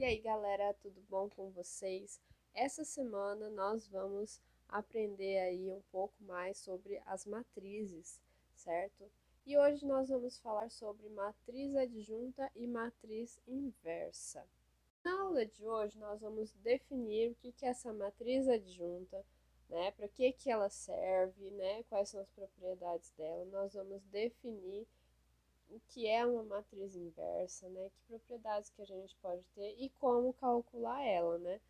E aí, galera, tudo bom com vocês? Essa semana nós vamos aprender aí um pouco mais sobre as matrizes, certo? E hoje nós vamos falar sobre matriz adjunta e matriz inversa. Na aula de hoje nós vamos definir o que é essa matriz adjunta, né? Para que ela serve, né? Quais são as propriedades dela. Nós vamos definir o que é uma matriz inversa, né? Que propriedades que a gente pode ter e como calcular ela, né?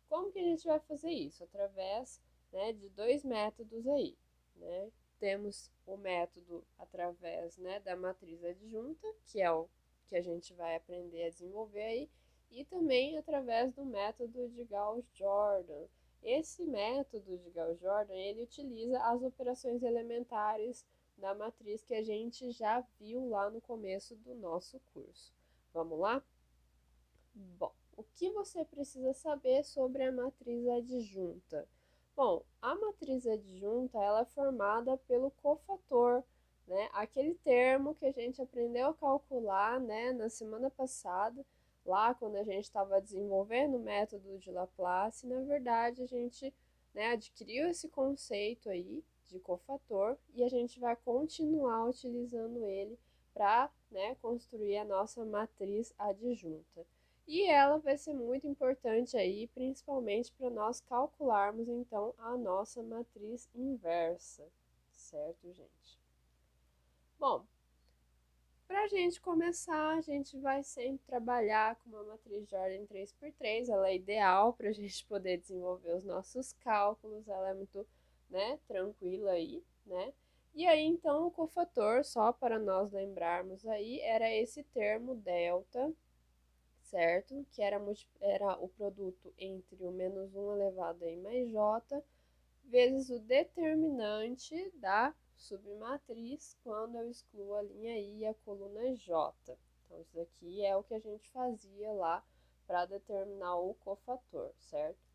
Como que a gente vai fazer isso? Através, né, de dois métodos aí, né? Temos o método através, né, da matriz adjunta, que é o que a gente vai aprender a desenvolver aí, e também através do método de Gauss-Jordan. Esse método de Gauss-Jordan, ele utiliza as operações elementares da matriz que a gente já viu lá no começo do nosso curso. Vamos lá? Bom, o que você precisa saber sobre a matriz adjunta? Bom, a matriz adjunta ela é formada pelo cofator, né? Aquele termo que a gente aprendeu a calcular, né, na semana passada, lá quando a gente estava desenvolvendo o método de Laplace, na verdade a gente, né, adquiriu esse conceito aí de cofator e a gente vai continuar utilizando ele para, né, construir a nossa matriz adjunta. E ela vai ser muito importante aí, principalmente para nós calcularmos então a nossa matriz inversa, certo, gente? Bom, para a gente começar, a gente vai sempre trabalhar com uma matriz de ordem 3x3, ela é ideal para a gente poder desenvolver os nossos cálculos, ela é muito, né, tranquila aí, né? E aí, então, o cofator, só para nós lembrarmos aí, era esse termo delta, certo? Que era o produto entre o menos 1 elevado a i mais j vezes o determinante da submatriz quando eu excluo a linha i e a coluna j. Então, isso daqui é o que a gente fazia lá para determinar o cofator, certo?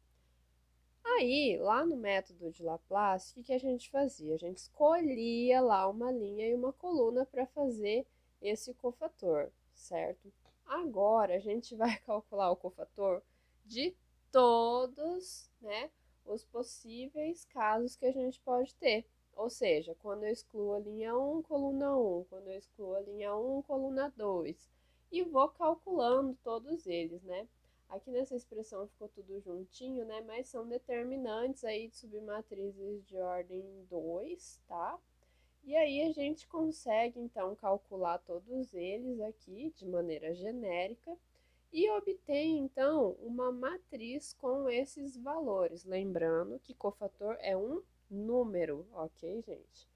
Aí, lá no método de Laplace, o que a gente fazia? A gente escolhia lá uma linha e uma coluna para fazer esse cofator, certo? Agora, a gente vai calcular o cofator de todos, né, os possíveis casos que a gente pode ter. Ou seja, quando eu excluo a linha 1, coluna 1, quando eu excluo a linha 1, coluna 2. E vou calculando todos eles, né? Aqui nessa expressão ficou tudo juntinho, né? Mas são determinantes aí de submatrizes de ordem 2, tá? E aí a gente consegue, então, calcular todos eles aqui de maneira genérica e obter, então, uma matriz com esses valores. Lembrando que cofator é um número, ok, gente?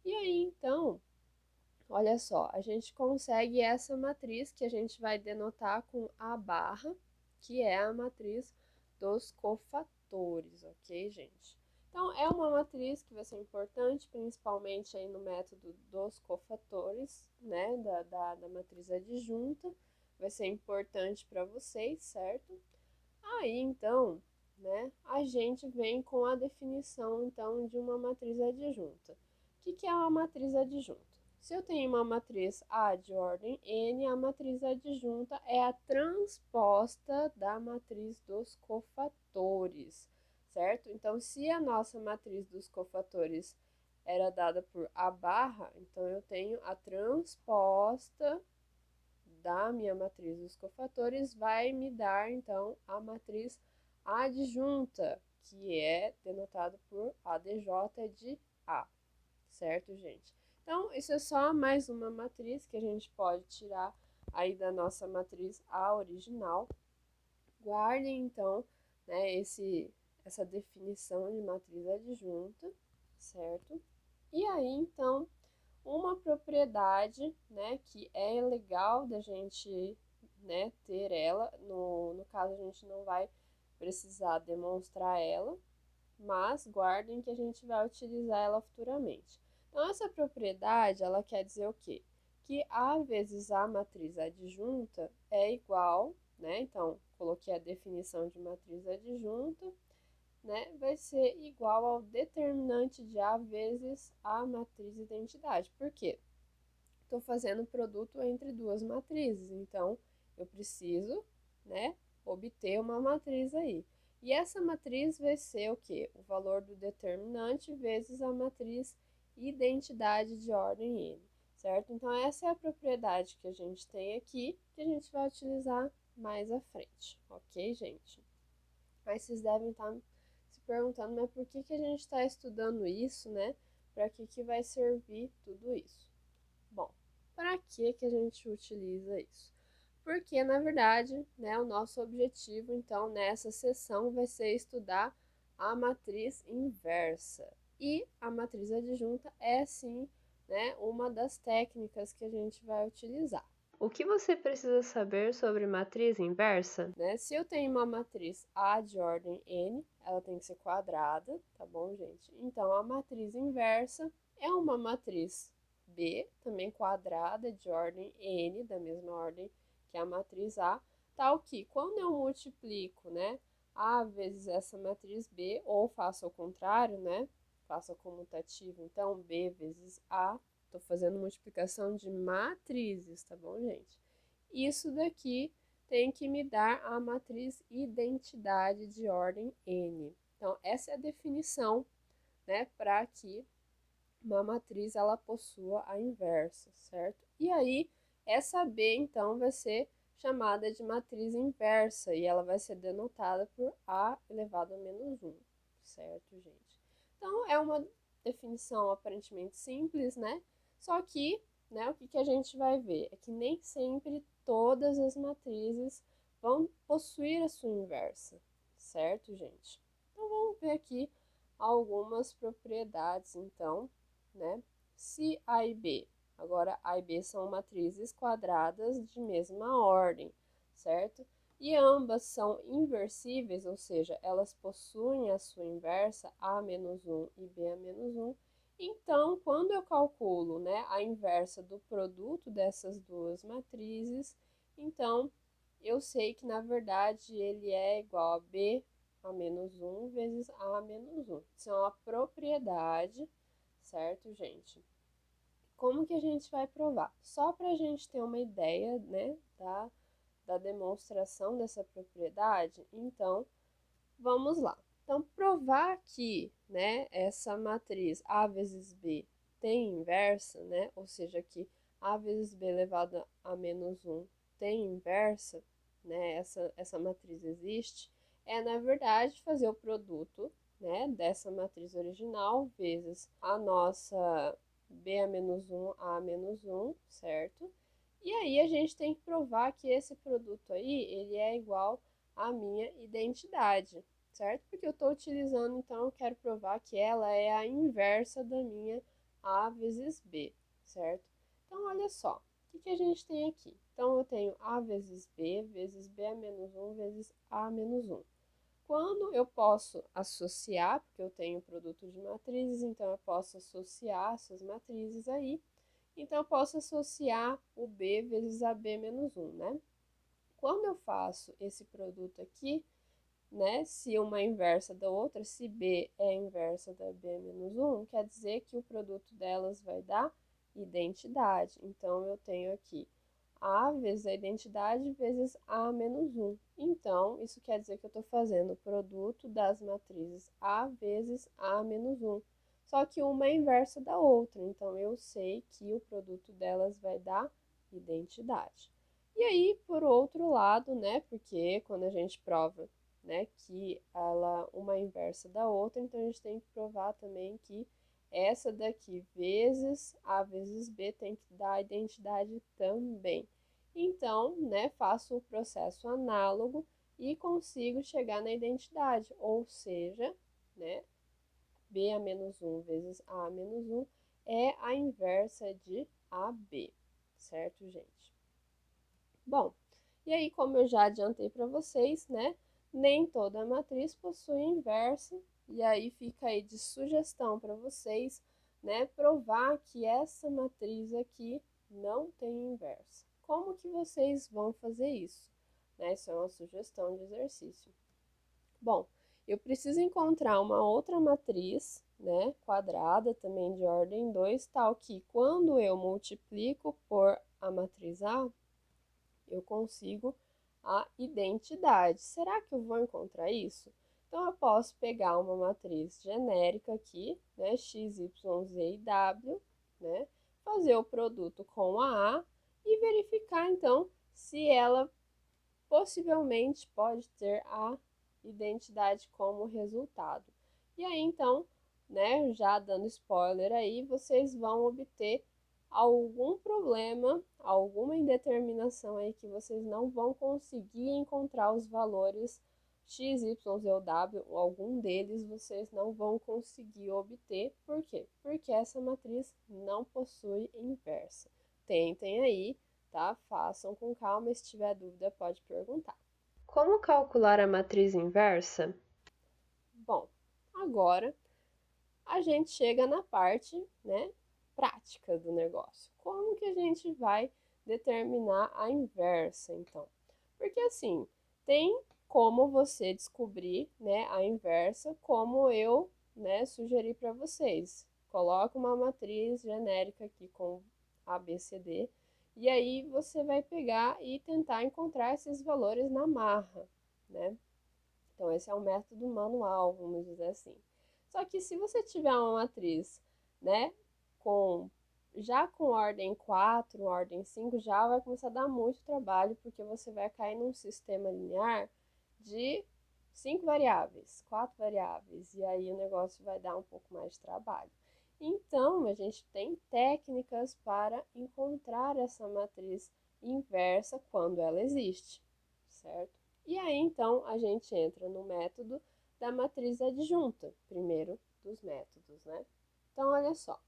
E aí, então, olha só, a gente consegue essa matriz que a gente vai denotar com A barra, que é a matriz dos cofatores, ok, gente? Então, é uma matriz que vai ser importante, principalmente aí no método dos cofatores, né, da matriz adjunta, vai ser importante para vocês, certo? Aí, então, né, a gente vem com a definição, então, de uma matriz adjunta. O que é uma matriz adjunta? Se eu tenho uma matriz A de ordem n, a matriz adjunta é a transposta da matriz dos cofatores, certo? Então, se a nossa matriz dos cofatores era dada por A barra, então eu tenho a transposta da minha matriz dos cofatores vai me dar, então, a matriz adjunta, que é denotada por ADJ de A, certo, gente? Então, isso é só mais uma matriz que a gente pode tirar aí da nossa matriz A original. Guardem, então, né, essa definição de matriz adjunta, certo? E aí, então, uma propriedade, né, que é legal da gente, né, ter ela, no caso a gente não vai precisar demonstrar ela, mas guardem que a gente vai utilizar ela futuramente. Então, essa propriedade, ela quer dizer o quê? Que A vezes A matriz adjunta é igual, né, então, coloquei a definição de matriz adjunta, né, vai ser igual ao determinante de A vezes a matriz identidade. Por quê? Estou fazendo produto entre duas matrizes, então eu preciso, né, obter uma matriz aí. E essa matriz vai ser o quê? O valor do determinante vezes a matriz identidade de ordem N, certo? Então, essa é a propriedade que a gente tem aqui, que a gente vai utilizar mais à frente, ok, gente? Aí vocês devem estar se perguntando, mas por que a gente está estudando isso, né? Para que vai servir tudo isso? Bom, para que a gente utiliza isso? Porque, na verdade, né, o nosso objetivo, então, nessa sessão vai ser estudar a matriz inversa. E a matriz adjunta é, sim, né, uma das técnicas que a gente vai utilizar. O que você precisa saber sobre matriz inversa? Né? Se eu tenho uma matriz A de ordem N, ela tem que ser quadrada, tá bom, gente? Então, a matriz inversa é uma matriz B, também quadrada, de ordem N, da mesma ordem que a matriz A, tal que quando eu multiplico, né, A vezes essa matriz B, ou faço ao contrário, né, faço a comutativa, então B vezes A, estou fazendo multiplicação de matrizes, tá bom, gente? Isso daqui tem que me dar a matriz identidade de ordem N. Então, essa é a definição, né, para que uma matriz ela possua a inversa, certo? E aí, essa B, então, vai ser chamada de matriz inversa e ela vai ser denotada por A elevado a menos 1, certo, gente? Então, é uma definição aparentemente simples, né? Só que, né, o que a gente vai ver é que nem sempre todas as matrizes vão possuir a sua inversa, certo, gente? Então, vamos ver aqui algumas propriedades, então, né? Se A e B, agora A e B são matrizes quadradas de mesma ordem, certo? E ambas são inversíveis, ou seja, elas possuem a sua inversa A menos 1 e B a menos 1. Então, quando eu calculo, né, a inversa do produto dessas duas matrizes, então eu sei que na verdade ele é igual a B a menos 1 vezes A menos 1. Isso é uma propriedade, certo, gente? Como que a gente vai provar? Só para a gente ter uma ideia, né, da demonstração dessa propriedade, então, vamos lá. Então, provar que, né, essa matriz A vezes B tem inversa, né, ou seja, que A vezes B elevado a menos 1 tem inversa, né, essa matriz existe, é, na verdade, fazer o produto, né, dessa matriz original vezes a nossa B a menos 1, A menos 1, certo? E aí a gente tem que provar que esse produto aí, ele é igual à minha identidade, certo? Porque eu estou utilizando, então eu quero provar que ela é a inversa da minha A vezes B, certo? Então, olha só, o que a gente tem aqui? Então, eu tenho A vezes B a menos 1 vezes A menos 1. Quando eu posso associar, porque eu tenho produto de matrizes, então eu posso associar essas matrizes aí. Então, eu posso associar o B vezes a B menos 1, né? Quando eu faço esse produto aqui, né, se uma é inversa da outra, se B é inversa da B menos 1, quer dizer que o produto delas vai dar identidade. Então, eu tenho aqui A vezes a identidade vezes A menos 1. Então, isso quer dizer que eu estou fazendo o produto das matrizes A vezes A menos 1. Só que uma é inversa da outra, então eu sei que o produto delas vai dar identidade. E aí, por outro lado, né, porque quando a gente prova, né, que uma é inversa da outra, então a gente tem que provar também que essa daqui vezes A vezes B tem que dar a identidade também. Então, né, faço o processo análogo e consigo chegar na identidade, ou seja, né, B a menos 1 vezes A a menos 1 é a inversa de AB, certo, gente? Bom, e aí, como eu já adiantei para vocês, né, nem toda matriz possui inversa, e aí fica aí de sugestão para vocês, né, provar que essa matriz aqui não tem inversa. Como que vocês vão fazer isso? Né, isso é uma sugestão de exercício. Bom, eu preciso encontrar uma outra matriz, né, quadrada, também de ordem 2, tal que quando eu multiplico por a matriz A, eu consigo a identidade. Será que eu vou encontrar isso? Então, eu posso pegar uma matriz genérica aqui, né, x, y, z e w, né, fazer o produto com a e verificar, então, se ela possivelmente pode ter a identidade como resultado. E aí, então, né, já dando spoiler aí, vocês vão obter algum problema, alguma indeterminação aí que vocês não vão conseguir encontrar os valores x, y, z ou w, ou algum deles vocês não vão conseguir obter. Por quê? Porque essa matriz não possui inversa. Tentem aí, tá? Façam com calma, se tiver dúvida pode perguntar. Como calcular a matriz inversa? Bom, agora a gente chega na parte, né, prática do negócio. Como que a gente vai determinar a inversa, então? Porque assim, tem como você descobrir, né, a inversa, como eu, né, sugeri para vocês. Coloca uma matriz genérica aqui com ABCD, e aí você vai pegar e tentar encontrar esses valores na marra, né? Então, esse é um método manual, vamos dizer assim. Só que se você tiver uma matriz, né, com já com ordem 4, ordem 5, já vai começar a dar muito trabalho, porque você vai cair num sistema linear de 5 variáveis, 4 variáveis, e aí o negócio vai dar um pouco mais de trabalho. Então, a gente tem técnicas para encontrar essa matriz inversa quando ela existe, certo? E aí, então, a gente entra no método da matriz adjunta, primeiro dos métodos, né? Então, olha só.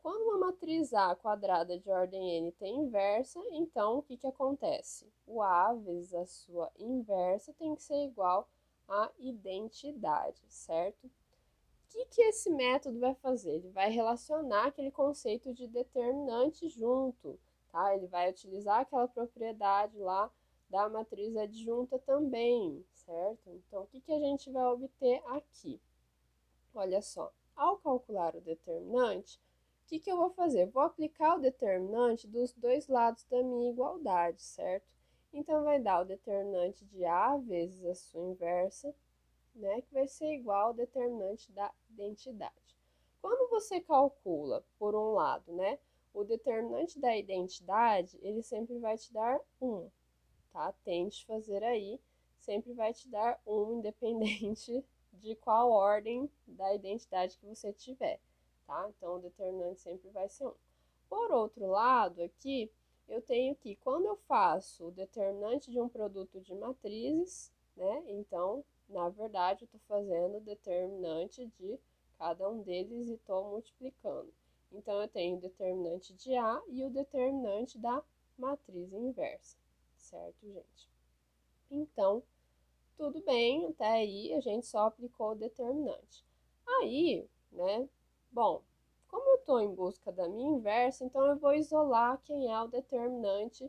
Quando uma matriz A quadrada de ordem n tem inversa, então, o que que acontece? O A vezes a sua inversa tem que ser igual à identidade, certo? O que esse método vai fazer? Ele vai relacionar aquele conceito de determinante junto, tá? Ele vai utilizar aquela propriedade lá da matriz adjunta também, certo? Então, o que a gente vai obter aqui? Olha só, ao calcular o determinante, o que eu vou fazer? Vou aplicar o determinante dos dois lados da minha igualdade, certo? Então, vai dar o determinante de A vezes a sua inversa, né, que vai ser igual ao determinante da identidade. Quando você calcula, por um lado, né, o determinante da identidade, ele sempre vai te dar 1, tá? Tente fazer aí, sempre vai te dar 1, independente de qual ordem da identidade que você tiver, tá? Então, o determinante sempre vai ser 1. Por outro lado, aqui, eu tenho que, quando eu faço o determinante de um produto de matrizes, né, então, na verdade, eu estou fazendo o determinante de cada um deles e estou multiplicando. Então, eu tenho o determinante de A e o determinante da matriz inversa, certo, gente? Então, tudo bem, até aí a gente só aplicou o determinante. Aí, né, bom, como eu estou em busca da minha inversa, então eu vou isolar quem é o determinante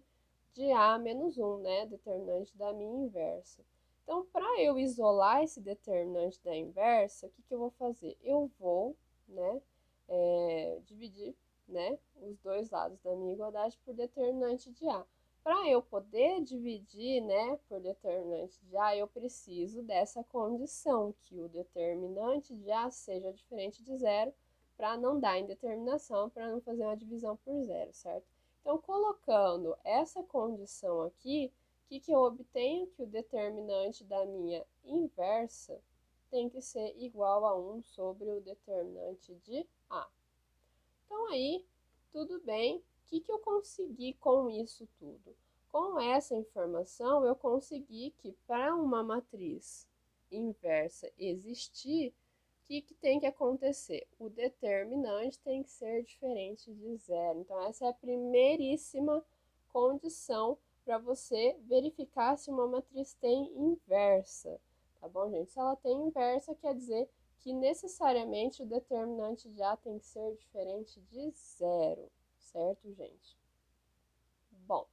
de A menos 1, né, determinante da minha inversa. Então, para eu isolar esse determinante da inversa, o que eu vou fazer? Eu vou, né, dividir, né, os dois lados da minha igualdade por determinante de A. Para eu poder dividir, né, por determinante de A, eu preciso dessa condição, que o determinante de A seja diferente de zero, para não dar indeterminação, para não fazer uma divisão por zero, certo? Então, colocando essa condição aqui, o que eu obtenho? Que o determinante da minha inversa tem que ser igual a 1 sobre o determinante de A. Então, aí, tudo bem. O que eu consegui com isso tudo? Com essa informação, eu consegui que para uma matriz inversa existir, o que tem que acontecer? O determinante tem que ser diferente de zero. Então, essa é a primeiríssima condição para você verificar se uma matriz tem inversa. Tá bom, gente? Se ela tem inversa, quer dizer que necessariamente o determinante de A tem que ser diferente de zero, certo, gente? Bom,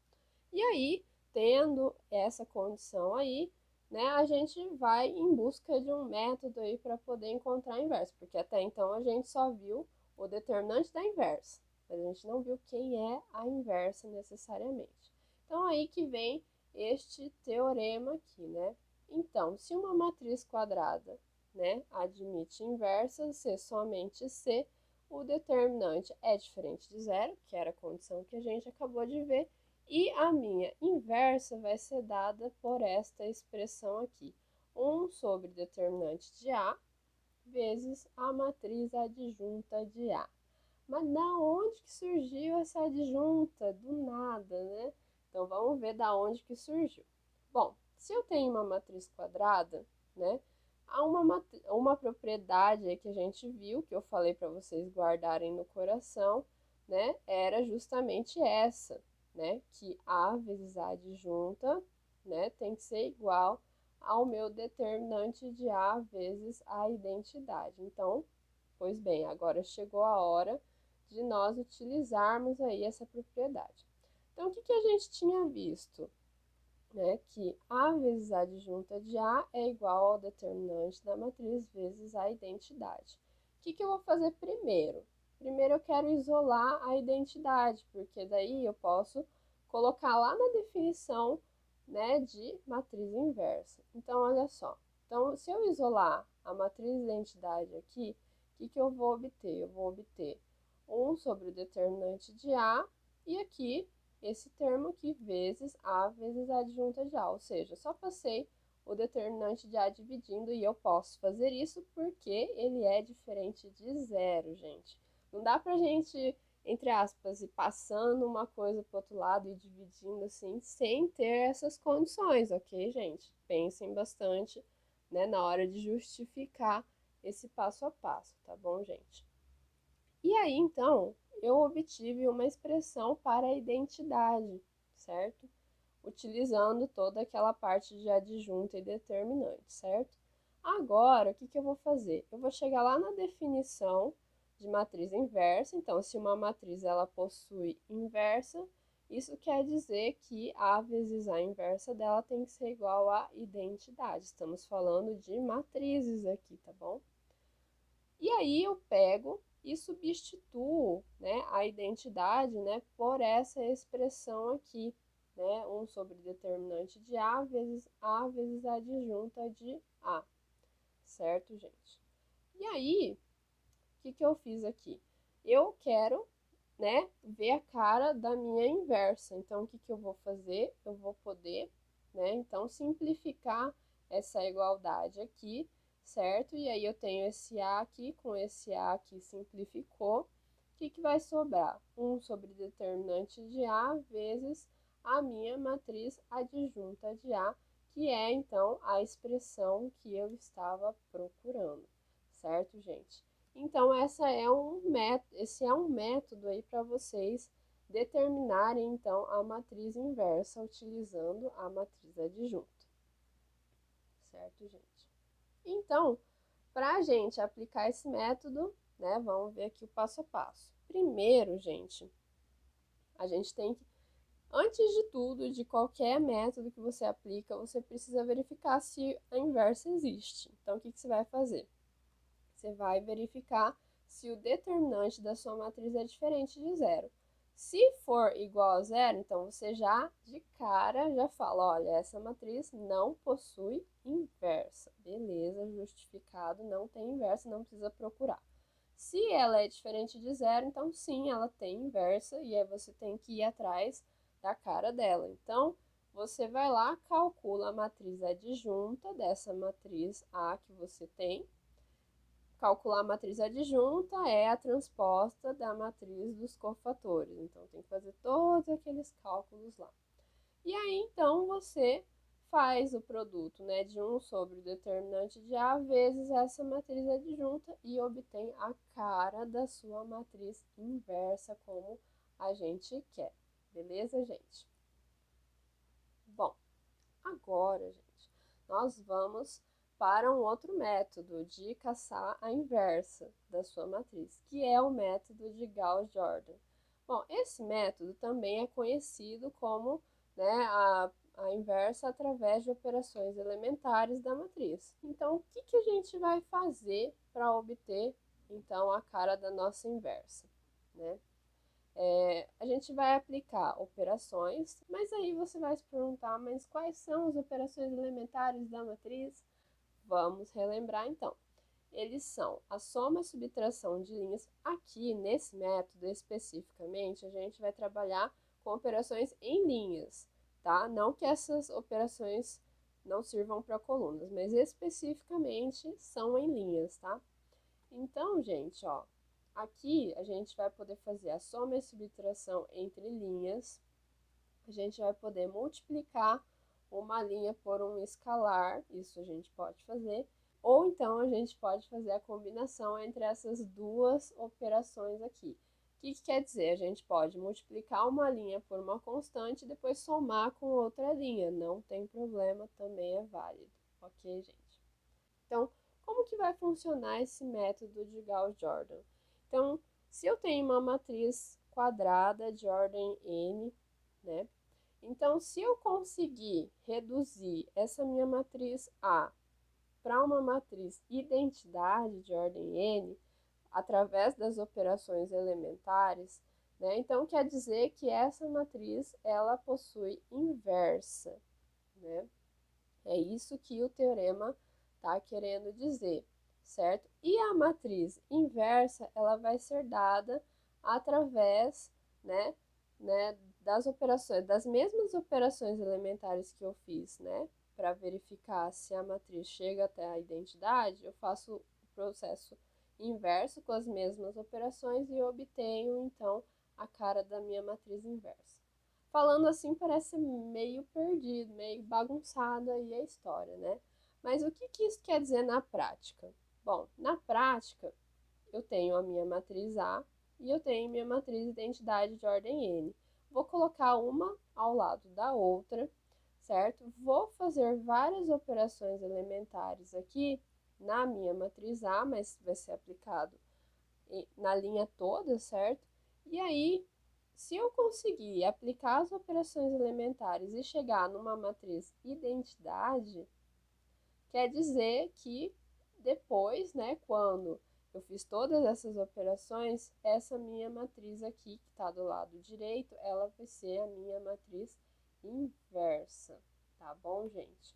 e aí, tendo essa condição aí, né, a gente vai em busca de um método aí para poder encontrar a inversa, porque até então a gente só viu o determinante da inversa, mas a gente não viu quem é a inversa necessariamente. Então, aí que vem este teorema aqui, né? Então, se uma matriz quadrada, né, admite inversa, se somente se o determinante é diferente de zero, que era a condição que a gente acabou de ver, e a minha inversa vai ser dada por esta expressão aqui, 1 sobre determinante de A vezes a matriz adjunta de A. Mas da onde que surgiu essa adjunta? Do nada, né? Então, vamos ver da onde que surgiu. Bom, se eu tenho uma matriz quadrada, né? Há uma propriedade aí que a gente viu, que eu falei para vocês guardarem no coração, né? Era justamente essa, né? Que A vezes A adjunta, né? Tem que ser igual ao meu determinante de A vezes a identidade. Então, pois bem, agora chegou a hora de nós utilizarmos aí essa propriedade. Então, o que a gente tinha visto? Né, que A vezes a adjunta de A é igual ao determinante da matriz vezes a identidade. O que eu vou fazer primeiro? Primeiro eu quero isolar a identidade, porque daí eu posso colocar lá na definição, né, de matriz inversa. Então, olha só. Então, se eu isolar a matriz identidade aqui, o que eu vou obter? Eu vou obter 1 sobre o determinante de A, e aqui esse termo aqui vezes A vezes a adjunta de A, ou seja, só passei o determinante de A dividindo e eu posso fazer isso porque ele é diferente de zero, gente. Não dá pra gente, entre aspas, ir passando uma coisa pro outro lado e dividindo assim, sem ter essas condições, ok, gente? Pensem bastante, né, na hora de justificar esse passo a passo, tá bom, gente? E aí, então, eu obtive uma expressão para a identidade, certo? Utilizando toda aquela parte de adjunta e determinante, certo? Agora, o que eu vou fazer? Eu vou chegar lá na definição de matriz inversa. Então, se uma matriz ela possui inversa, isso quer dizer que A vezes A inversa dela tem que ser igual à identidade. Estamos falando de matrizes aqui, tá bom? E aí eu pego e substituo, né, a identidade, né, por essa expressão aqui, né, 1 sobre determinante de A vezes a adjunta de A, certo, gente? E aí, o que eu fiz aqui? Eu quero, né, ver a cara da minha inversa. Então, o que eu vou fazer? Eu vou poder, né, então, simplificar essa igualdade aqui, certo? E aí eu tenho esse A aqui, com esse A aqui simplificou. O que vai sobrar? 1 sobre determinante de A vezes a minha matriz adjunta de A, que é, então, a expressão que eu estava procurando, certo, gente? Então, esse é um método aí para vocês determinarem, então, a matriz inversa utilizando a matriz adjunta. Certo, gente? Então, para a gente aplicar esse método, né, vamos ver aqui o passo a passo. Primeiro, gente, a gente tem que, antes de tudo, de qualquer método que você aplica, você precisa verificar se a inversa existe. Então, o que você vai fazer? Você vai verificar se o determinante da sua matriz é diferente de zero. Se for igual a zero, então você já, de cara, já fala, olha, essa matriz não possui inversa. Beleza, justificado, não tem inversa, não precisa procurar. Se ela é diferente de zero, então sim, ela tem inversa, e aí você tem que ir atrás da cara dela. Então, você vai lá, calcula a matriz adjunta dessa matriz A que você tem. Calcular a matriz adjunta é a transposta da matriz dos cofatores. Então, tem que fazer todos aqueles cálculos lá. E aí, então, você faz o produto, né, de 1 sobre o determinante de A vezes essa matriz adjunta e obtém a cara da sua matriz inversa, como a gente quer. Beleza, gente? Bom, agora, gente, nós vamos para um outro método de caçar a inversa da sua matriz, que é o método de Gauss-Jordan. Bom, esse método também é conhecido como, né, a inversa através de operações elementares da matriz. Então, o que a gente vai fazer para obter, então, a cara da nossa inversa, né? A gente vai aplicar operações, mas aí você vai se perguntar, mas quais são as operações elementares da matriz? Vamos relembrar então. Eles são a soma e subtração de linhas. Aqui, nesse método especificamente, a gente vai trabalhar com operações em linhas, tá? Não que essas operações não sirvam para colunas, mas especificamente são em linhas, tá? Então, gente, ó, aqui a gente vai poder fazer a soma e subtração entre linhas. A gente vai poder multiplicar uma linha por um escalar, isso a gente pode fazer. Ou então a gente pode fazer a combinação entre essas duas operações aqui. O que quer dizer? A gente pode multiplicar uma linha por uma constante e depois somar com outra linha. Não tem problema, também é válido. Ok, gente? Então, como que vai funcionar esse método de Gauss-Jordan? Então, se eu tenho uma matriz quadrada de ordem n, né? Então, se eu conseguir reduzir essa minha matriz A para uma matriz identidade de ordem n, através das operações elementares, né? Então, quer dizer que essa matriz, ela possui inversa, né? É isso que o teorema está querendo dizer, certo? E a matriz inversa, ela vai ser dada através, né, das operações, das mesmas operações elementares que eu fiz, né? Para verificar se a matriz chega até a identidade, eu faço o processo inverso com as mesmas operações e obtenho, então, a cara da minha matriz inversa. Falando assim parece meio perdido, meio bagunçado aí a história, né? Mas o que isso quer dizer na prática? Bom, na prática, eu tenho a minha matriz A e eu tenho minha matriz identidade de ordem N. Vou colocar uma ao lado da outra, certo? Vou fazer várias operações elementares aqui na minha matriz A, mas vai ser aplicado na linha toda, certo? E aí, se eu conseguir aplicar as operações elementares e chegar numa matriz identidade, quer dizer que depois, né, quando eu fiz todas essas operações, essa minha matriz aqui, que está do lado direito, ela vai ser a minha matriz inversa, tá bom, gente?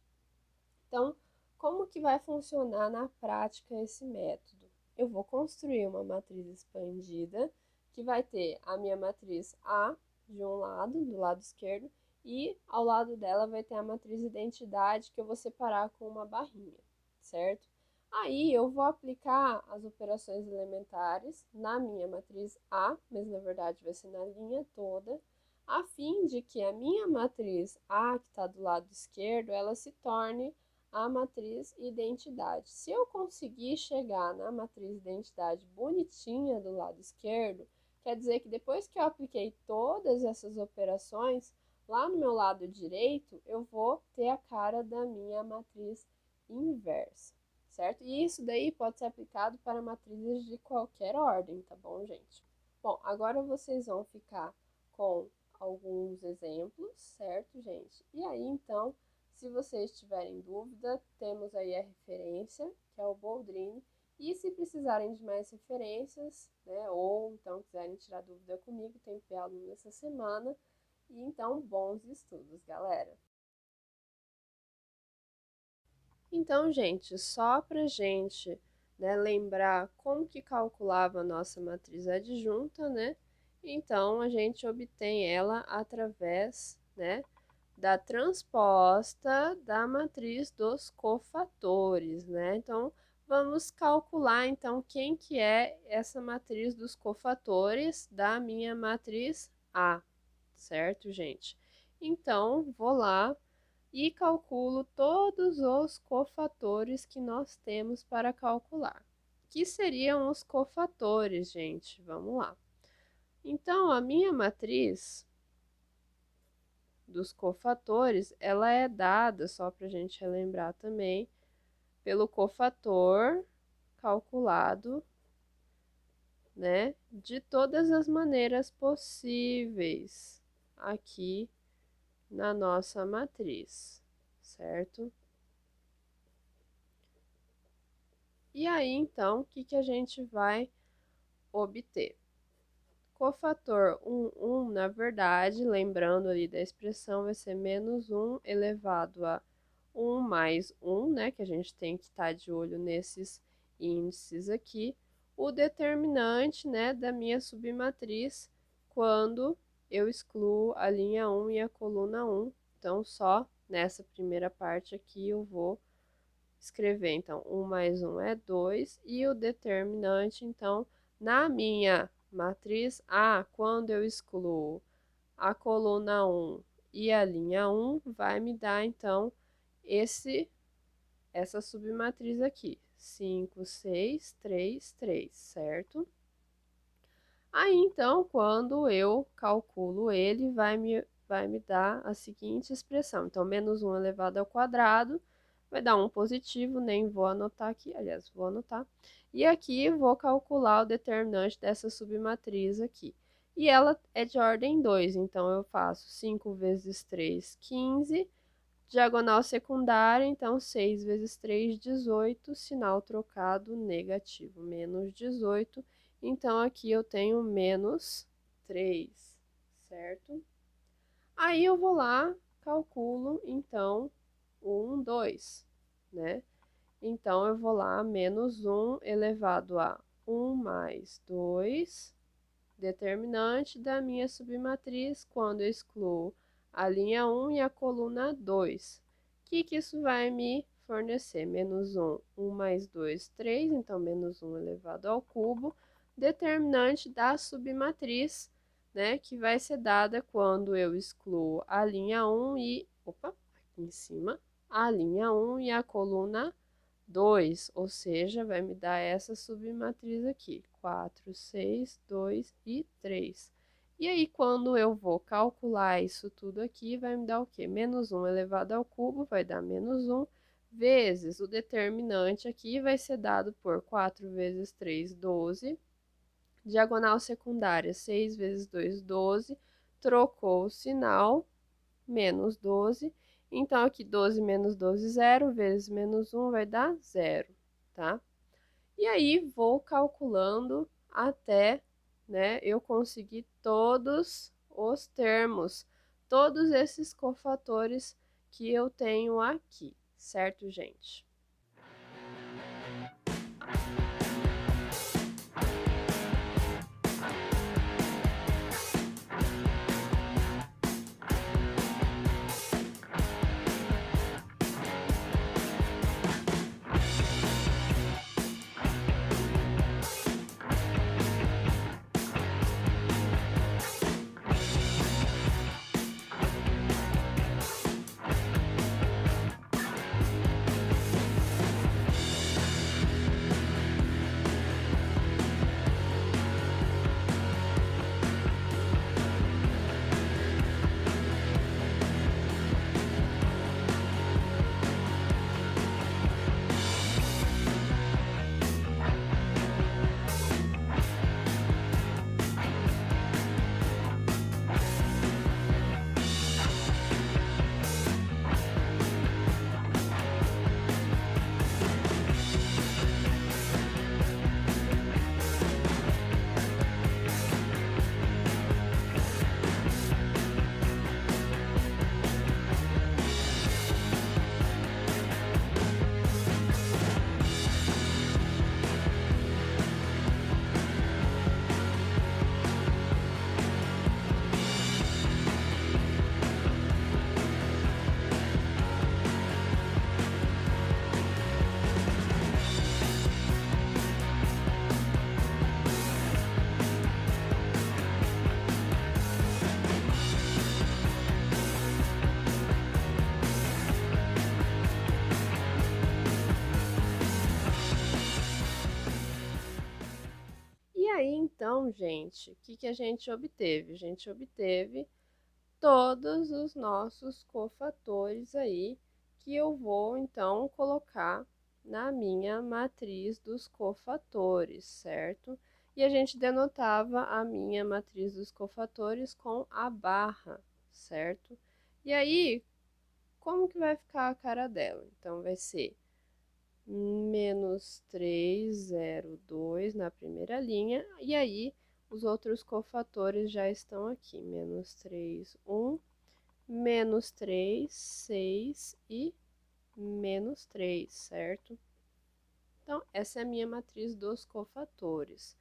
Então, como que vai funcionar na prática esse método? Eu vou construir uma matriz expandida, que vai ter a minha matriz A de um lado, do lado esquerdo, e ao lado dela vai ter a matriz identidade, que eu vou separar com uma barrinha, certo? Aí eu vou aplicar as operações elementares na minha matriz A, mas na verdade vai ser na linha toda, a fim de que a minha matriz A, que está do lado esquerdo, ela se torne a matriz identidade. Se eu conseguir chegar na matriz identidade bonitinha do lado esquerdo, quer dizer que depois que eu apliquei todas essas operações, lá no meu lado direito, eu vou ter a cara da minha matriz inversa, certo? E isso daí pode ser aplicado para matrizes de qualquer ordem, tá bom, gente? Bom, agora vocês vão ficar com alguns exemplos, certo, gente? E aí, então, se vocês tiverem dúvida, temos aí a referência, que é o Boldrini. E se precisarem de mais referências, né, ou então quiserem tirar dúvida comigo, tem PA-Aluno essa semana. E então, bons estudos, galera! Então, gente, só pra gente, né, lembrar como que calculava a nossa matriz adjunta, né? Então, a gente obtém ela através, né, da transposta da matriz dos cofatores, né? Então, vamos calcular, então, quem que é essa matriz dos cofatores da minha matriz A, certo, gente? Então, vou lá e calculo todos os cofatores que nós temos para calcular. Que seriam os cofatores, gente? Vamos lá. Então, a minha matriz dos cofatores, ela é dada, só para a gente relembrar também, pelo cofator calculado, né, de todas as maneiras possíveis aqui na nossa matriz, certo? E aí, então, o que a gente vai obter? Cofator 1, na verdade, lembrando ali da expressão, vai ser menos 1 elevado a 1 mais 1, né? Que a gente tem que estar de olho nesses índices aqui. O determinante, né, da minha submatriz quando eu excluo a linha 1 e a coluna 1. Então, só nessa primeira parte aqui eu vou escrever. Então, 1 mais 1 é 2. E o determinante, então, na minha matriz A, quando eu excluo a coluna 1 e a linha 1, vai me dar, então, essa submatriz aqui. 5, 6, 3, 3, certo? Aí, então, quando eu calculo ele, vai me dar a seguinte expressão. Então, menos 1 elevado ao quadrado vai dar um positivo, nem vou anotar aqui, aliás, vou anotar. E aqui vou calcular o determinante dessa submatriz aqui. E ela é de ordem 2, então eu faço 5 vezes 3, 15. Diagonal secundária, então 6 vezes 3, 18, sinal trocado negativo, menos 18. Então, aqui eu tenho menos 3, certo? Aí eu vou lá, calculo, então, 1, 2, né? Então, eu vou lá, menos 1 elevado a 1 mais 2, determinante da minha submatriz quando eu excluo a linha 1 e a coluna 2. O que isso vai me fornecer? Menos 1, 1 mais 2, 3, então menos 1 elevado ao cubo, determinante da submatriz, né, que vai ser dada quando eu excluo a linha 1 e, opa, aqui em cima, a linha 1 e a coluna 2, ou seja, vai me dar essa submatriz aqui, 4, 6, 2 e 3. E aí, quando eu vou calcular isso tudo aqui, vai me dar o quê? Menos 1 elevado ao cubo vai dar menos 1, vezes o determinante aqui vai ser dado por 4 vezes 3, 12. Diagonal secundária, 6 vezes 2, 12. Trocou o sinal, menos 12. Então, aqui 12 menos 12, 0, vezes menos 1 vai dar 0, tá? E aí, vou calculando até, né, eu conseguir todos os termos, todos esses cofatores que eu tenho aqui, certo, gente? E aí, então, gente, o que a gente obteve? A gente obteve todos os nossos cofatores aí, que eu vou, então, colocar na minha matriz dos cofatores, certo? E a gente denotava a minha matriz dos cofatores com a barra, certo? E aí, como que vai ficar a cara dela? Então, vai ser menos 3, 0, 2 na primeira linha, e aí Os outros cofatores já estão aqui. Menos 3, 1, menos 3, 6 e menos 3, certo? Então, essa é a minha matriz dos cofatores.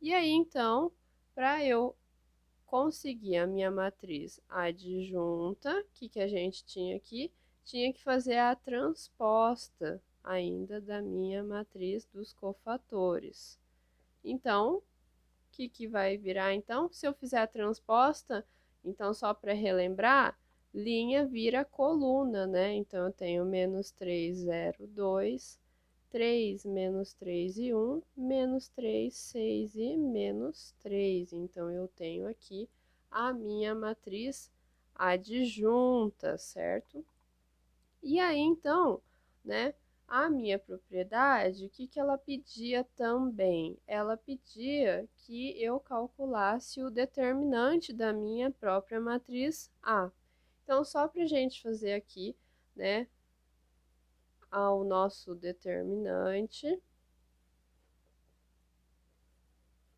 E aí, então, para eu conseguir a minha matriz adjunta, o que a gente tinha aqui? Tinha que fazer a transposta ainda da minha matriz dos cofatores. Então, o que vai virar então? Se eu fizer a transposta, então só para relembrar, linha vira coluna, né? Então, eu tenho menos 3, 0, 2, 3, menos 3 e 1, menos 3, 6 e menos 3. Então, eu tenho aqui a minha matriz adjunta, certo? E aí, então, né, a minha propriedade, o que ela pedia também? Ela pedia que eu calculasse o determinante da minha própria matriz A. Então, só para a gente fazer aqui, né, ao nosso determinante,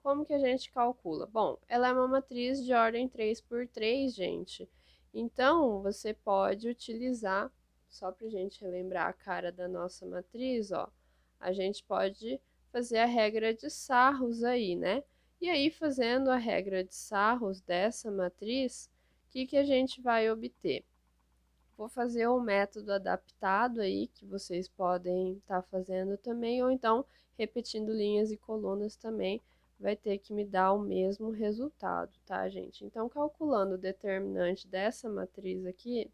como que a gente calcula? Bom, ela é uma matriz de ordem 3 por 3, gente. Então, você pode utilizar, só para a gente relembrar a cara da nossa matriz, ó, a gente pode fazer a regra de Sarros aí, né? E aí, fazendo a regra de Sarros dessa matriz, o que a gente vai obter? Vou fazer um método adaptado aí, que vocês podem estar fazendo também, ou então repetindo linhas e colunas também, vai ter que me dar o mesmo resultado, tá, gente? Então, calculando o determinante dessa matriz aqui,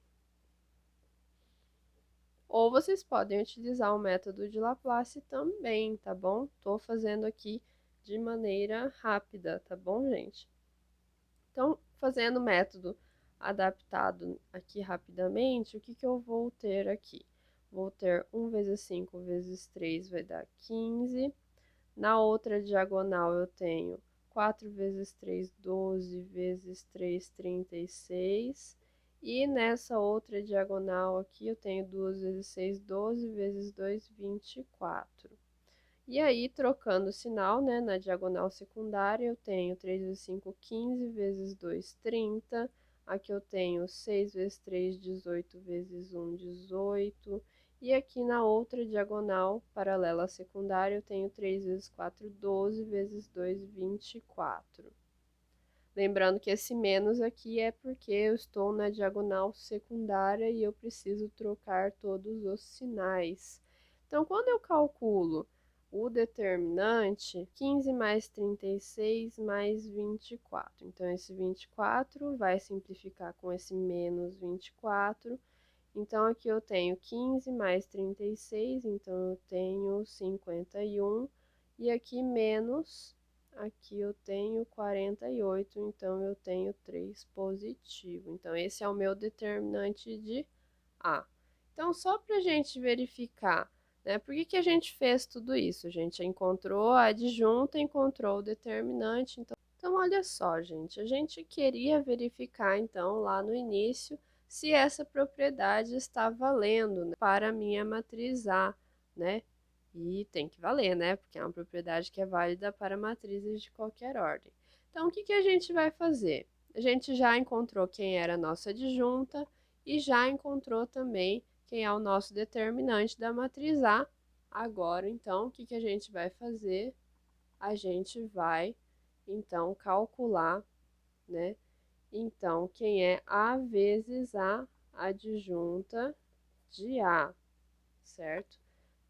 ou vocês podem utilizar o método de Laplace também, tá bom? Tô fazendo aqui de maneira rápida, tá bom, gente? Então, fazendo o método adaptado aqui rapidamente, o que eu vou ter aqui? Vou ter 1 vezes 5 vezes 3 vai dar 15. Na outra diagonal eu tenho 4 vezes 3, 12 vezes 3, 36. E nessa outra diagonal aqui eu tenho 2 vezes 6, 12 vezes 2, 24. E aí, trocando o sinal, né, na diagonal secundária, eu tenho 3 vezes 5, 15, vezes 2, 30. Aqui eu tenho 6 vezes 3, 18, vezes 1, 18. E aqui na outra diagonal, paralela à secundária, eu tenho 3 vezes 4, 12, vezes 2, 24. Lembrando que esse menos aqui é porque eu estou na diagonal secundária e eu preciso trocar todos os sinais. Então, quando eu calculo o determinante, 15 mais 36 mais 24. Então, esse 24 vai simplificar com esse menos 24. Então, aqui eu tenho 15 mais 36, então eu tenho 51. E aqui menos, aqui eu tenho 48, então eu tenho 3 positivo. Então, esse é o meu determinante de A. Então, só para a gente verificar, né? Por que a gente fez tudo isso? A gente encontrou a adjunta, encontrou o determinante. Então, olha só, gente, a gente queria verificar, então, lá no início, se essa propriedade está valendo, né, para a minha matriz A, né? E tem que valer, né? Porque é uma propriedade que é válida para matrizes de qualquer ordem. Então, o que a gente vai fazer? A gente já encontrou quem era a nossa adjunta e já encontrou também quem é o nosso determinante da matriz A. Agora, então, o que a gente vai fazer? A gente vai, então, calcular, né? Então, quem é A vezes a adjunta de A, certo?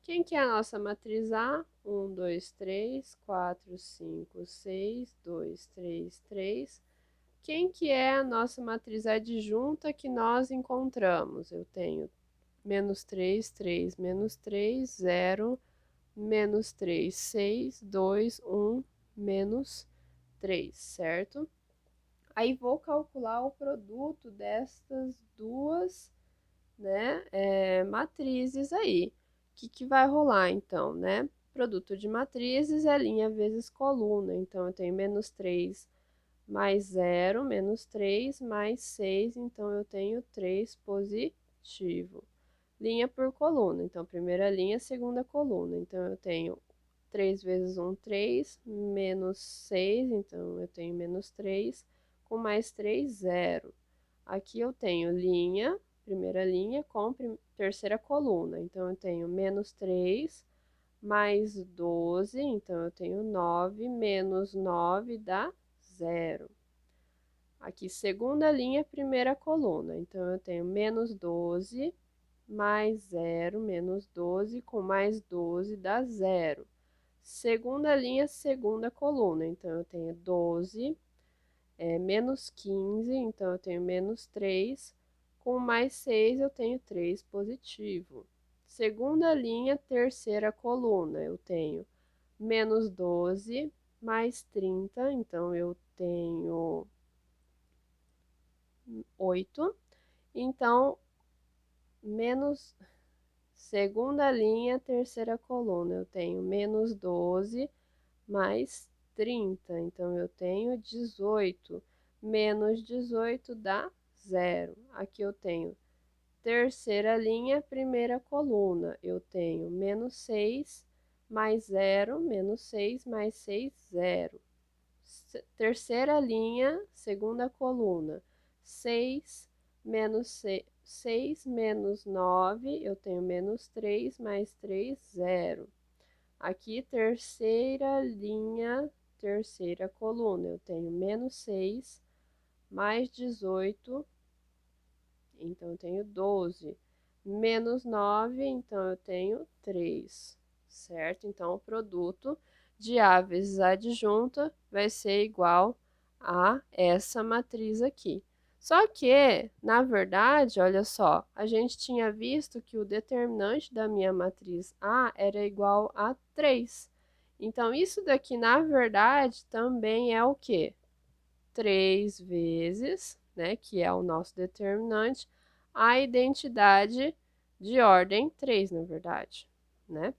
Quem que é a nossa matriz A? 1, 2, 3, 4, 5, 6, 2, 3, 3. Quem que é a nossa matriz adjunta que nós encontramos? Eu tenho menos 3, 3, menos 3, 0, menos 3, 6, 2, 1, menos 3, certo? Aí vou calcular o produto destas duas, né, matrizes aí. O que vai rolar então, né? Produto de matrizes é linha vezes coluna. Então, eu tenho menos 3 mais 0, menos 3 mais 6. Então, eu tenho 3 positivo. Linha por coluna. Então, primeira linha, segunda coluna. Então, eu tenho 3 vezes 1, 3, menos 6, então eu tenho menos 3, com mais 3, 0. Aqui eu tenho linha, primeira linha, com terceira coluna. Então, eu tenho menos 3, mais 12, então eu tenho 9, menos 9 dá 0. Aqui, segunda linha, primeira coluna. Então, eu tenho menos 12, mais 0, menos 12, com mais 12 dá 0. Segunda linha, segunda coluna. Então, eu tenho 12, menos 15, então eu tenho menos 3. Com mais 6, eu tenho 3 positivo. Segunda linha, terceira coluna, eu tenho menos 12 mais 30, então eu tenho 8. Então, menos segunda linha, terceira coluna, eu tenho menos 12 mais 30, então eu tenho 18. Menos 18 dá 0. Aqui eu tenho terceira linha, primeira coluna, eu tenho menos 6 mais 0, menos 6 mais 6, 0. Terceira linha, segunda coluna, 6 menos 6 menos 9, eu tenho menos 3 mais 3, 0. Aqui, terceira linha, terceira coluna, eu tenho menos 6 mais 18, então eu tenho 12. Menos 9, então eu tenho 3, certo? Então, o produto de A vezes A adjunta vai ser igual a essa matriz aqui. Só que, na verdade, olha só, a gente tinha visto que o determinante da minha matriz A era igual a 3. Então, isso daqui, na verdade, também é o quê? 3 vezes, né, que é o nosso determinante, a identidade de ordem 3, na verdade, né?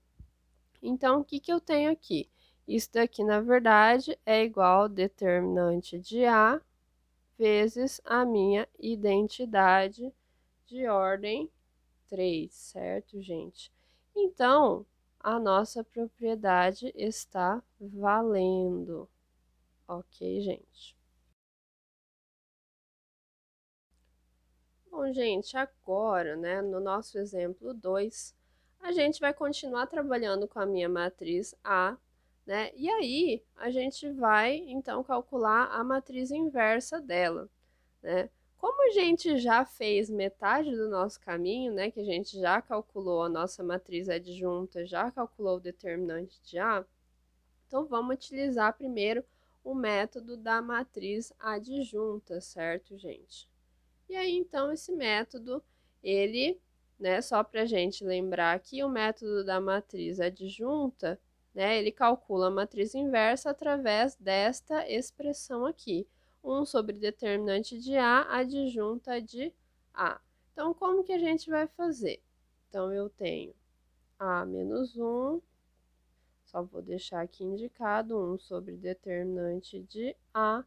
Então, o que que eu tenho aqui? Isso daqui, na verdade, é igual ao determinante de A vezes a minha identidade de ordem 3, certo, gente? Então, a nossa propriedade está valendo, ok, gente? Bom, gente, agora, né, no nosso exemplo 2, a gente vai continuar trabalhando com a minha matriz A, né? E aí, a gente vai, então, calcular a matriz inversa dela, né? Como a gente já fez metade do nosso caminho, né, que a gente já calculou a nossa matriz adjunta, já calculou o determinante de A, então vamos utilizar primeiro o método da matriz adjunta, certo, gente? E aí, então, esse método, ele, né, só para a gente lembrar aqui, o método da matriz adjunta, né, ele calcula a matriz inversa através desta expressão aqui, 1 sobre determinante de A adjunta de A. Então, como que a gente vai fazer? Então, eu tenho A menos 1, só vou deixar aqui indicado, 1 sobre determinante de A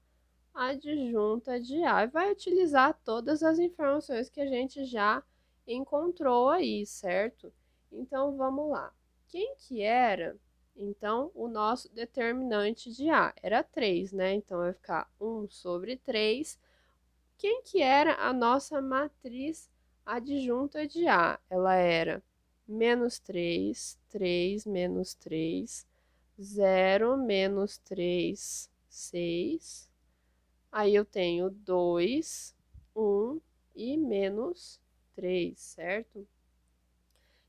adjunta de A e vai utilizar todas as informações que a gente já encontrou aí, certo? Então, vamos lá. Quem que era, então, o nosso determinante de A? Era 3, né? Então, vai ficar 1 sobre 3. Quem que era a nossa matriz adjunta de A? Ela era menos 3, 3 menos 3, 0 menos 3, 6. Aí eu tenho 2, 1 e menos 3, certo?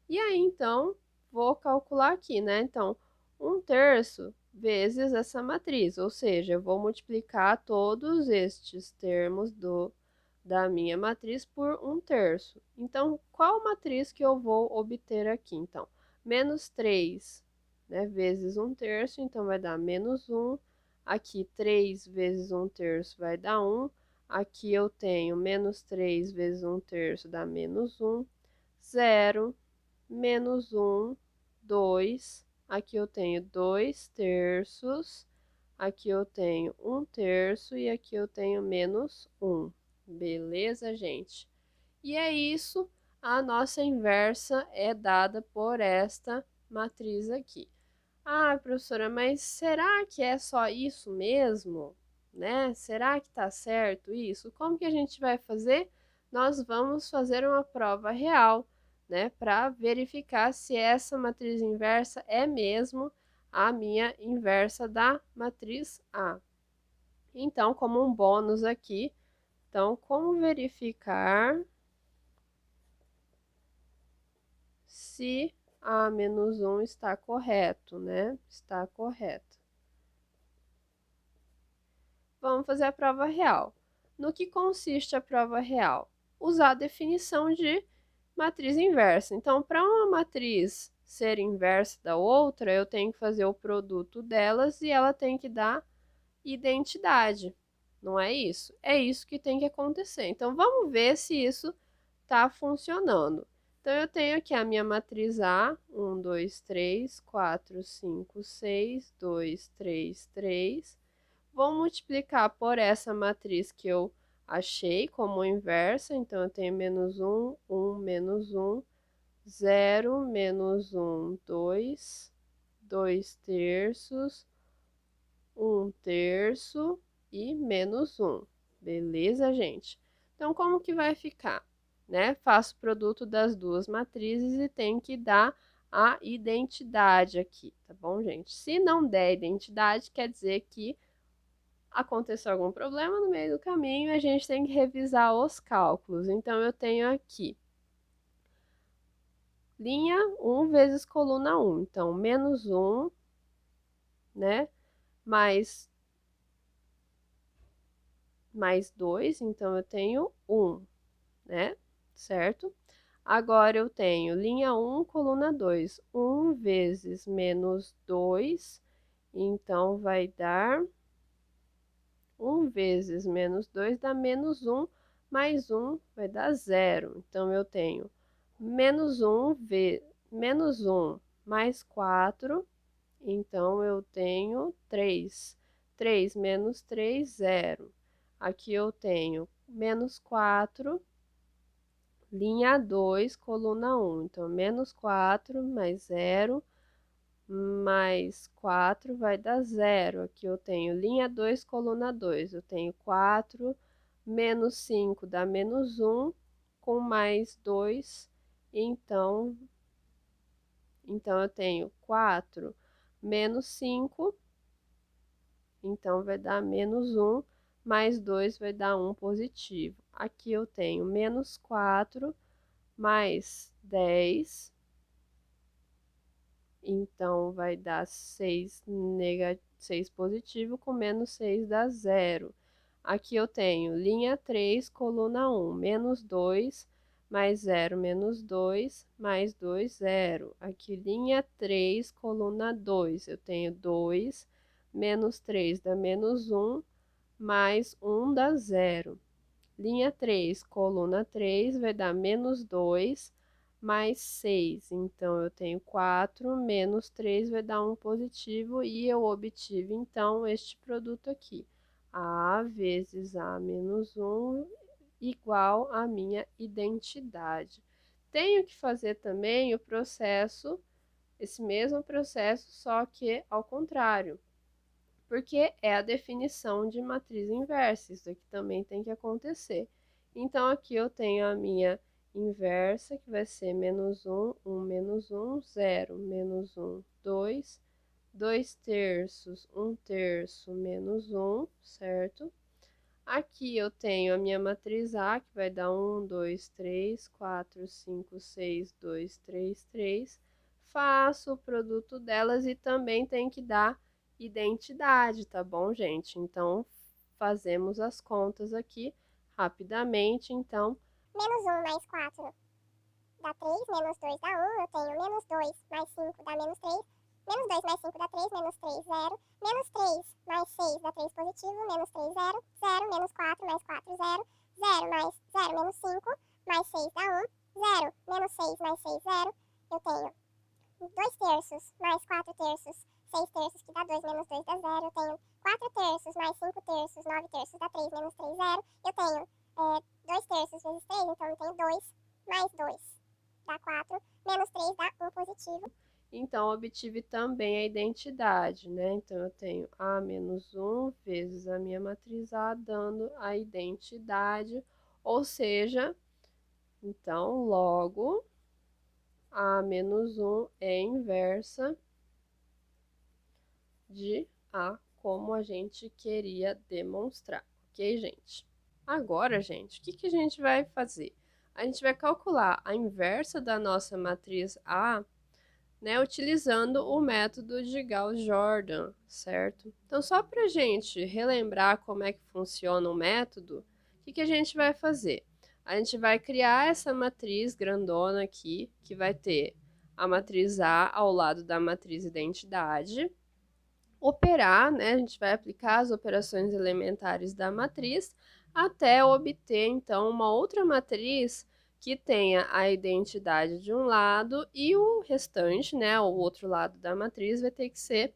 E aí, então, vou calcular aqui, né? Então, 1/3 vezes essa matriz, ou seja, eu vou multiplicar todos estes termos da minha matriz por 1/3. Então, qual matriz que eu vou obter aqui? Então, menos 3, né, vezes 1/3, então vai dar menos 1. Aqui, 3 vezes 1/3 vai dar 1. Aqui eu tenho menos 3 vezes 1/3 dá menos 1. 0, menos 1, 2. Aqui eu tenho 2/3. Aqui eu tenho 1/3 e aqui eu tenho menos 1. Beleza, gente? E é isso, a nossa inversa é dada por esta matriz aqui. Ah, professora, mas será que é só isso mesmo? Né? Será que tá certo isso? Como que a gente vai fazer? Nós vamos fazer uma prova real, né, para verificar se essa matriz inversa é mesmo a minha inversa da matriz A. Então, como um bônus aqui, então, como verificar se A menos 1 está correto, né? Está correto. Vamos fazer a prova real. No que consiste a prova real? Usar a definição de matriz inversa. Então, para uma matriz ser inversa da outra, eu tenho que fazer o produto delas e ela tem que dar identidade. Não é isso? É isso que tem que acontecer. Então, vamos ver se isso está funcionando. Então, eu tenho aqui a minha matriz A, 1, 2, 3, 4, 5, 6, 2, 3, 3. Vou multiplicar por essa matriz que eu achei como inversa, então eu tenho menos 1, 1, menos 1, 0, menos 1, 2, 2 terços, 1 terço e menos 1. Beleza, gente? Então, como que vai ficar? Né? Faço o produto das duas matrizes e tenho que dar a identidade aqui, tá bom, gente? Se não der identidade, quer dizer que aconteceu algum problema no meio do caminho, a gente tem que revisar os cálculos. Então, eu tenho aqui linha 1 vezes coluna 1. Então, menos 1, né? Mais 2, então eu tenho 1, né? Certo? Agora eu tenho linha 1, coluna 2. 1 vezes menos 2, então vai dar 1 vezes menos 2 dá menos 1, mais 1 vai dar 0. Então, eu tenho menos 1 mais 4, então eu tenho 3. 3 menos 3, 0. Aqui eu tenho menos 4, linha 2, coluna 1. Então, menos 4 mais 0, mais 4 vai dar 0. Aqui eu tenho linha 2, coluna 2. Eu tenho 4, menos 5 dá menos 1, com mais 2, então eu tenho 4 menos 5, então vai dar menos 1, mais 2 vai dar 1 positivo. Aqui eu tenho menos 4 mais 10, então vai dar 6 positivo, com menos 6 dá 0. Aqui eu tenho linha 3, coluna 1, menos 2, mais 0, menos 2, mais 2, 0. Aqui linha 3, coluna 2, eu tenho 2, menos 3 dá menos 1, mais 1 dá 0. Linha 3, coluna 3, vai dar menos 2, mais 6. Então, eu tenho 4, menos 3 vai dar 1 positivo e eu obtive, então, este produto aqui. A vezes A menos 1 igual a minha identidade. Tenho que fazer também o processo, esse mesmo processo, só que ao contrário, porque é a definição de matriz inversa. Isso aqui também tem que acontecer. Então, aqui eu tenho a minha inversa, que vai ser menos 1, 1 menos 1, 0, menos 1, 2, 2 terços, 1 terço, menos 1, certo? Aqui eu tenho a minha matriz A, que vai dar 1, 2, 3, 4, 5, 6, 2, 3, 3. Faço o produto delas e também tem que dar identidade, tá bom, gente? Então, fazemos as contas aqui rapidamente. Então, menos 1 mais 4 dá 3, menos 2 dá 1, eu tenho menos 2 mais 5 dá menos 3, menos 2 mais 5 dá 3, menos 3, 0, menos 3 mais 6 dá 3 positivo, menos 3, 0, 0, menos 4 mais 4, 0, 0 mais 0, menos 5, mais 6 dá 1, 0, menos 6 mais 6, 0, eu tenho 2 terços mais 4 terços, 6 terços que dá 2, menos 2 dá 0, eu tenho 4 terços mais 5 terços, 9 terços dá 3, menos 3, 0, eu tenho 2 terços vezes 3, então eu tenho 2 mais 2 dá 4, menos 3 dá 1 positivo. então obtive também a identidade, né? Então, eu tenho A menos 1 vezes a minha matriz A, dando a identidade, ou seja, então, logo, A menos 1 é inversa de A, como a gente queria demonstrar, ok, gente? Agora, gente, o que a gente vai fazer? A gente vai calcular a inversa da nossa matriz A, né, utilizando o método de Gauss-Jordan, certo? Então, só para a gente relembrar como é que funciona o método, o que a gente vai fazer? A gente vai criar essa matriz grandona aqui, que vai ter a matriz A ao lado da matriz identidade, operar, né, a gente vai aplicar as operações elementares da matriz até obter, então, uma outra matriz que tenha a identidade de um lado e o restante, né, o outro lado da matriz vai ter que ser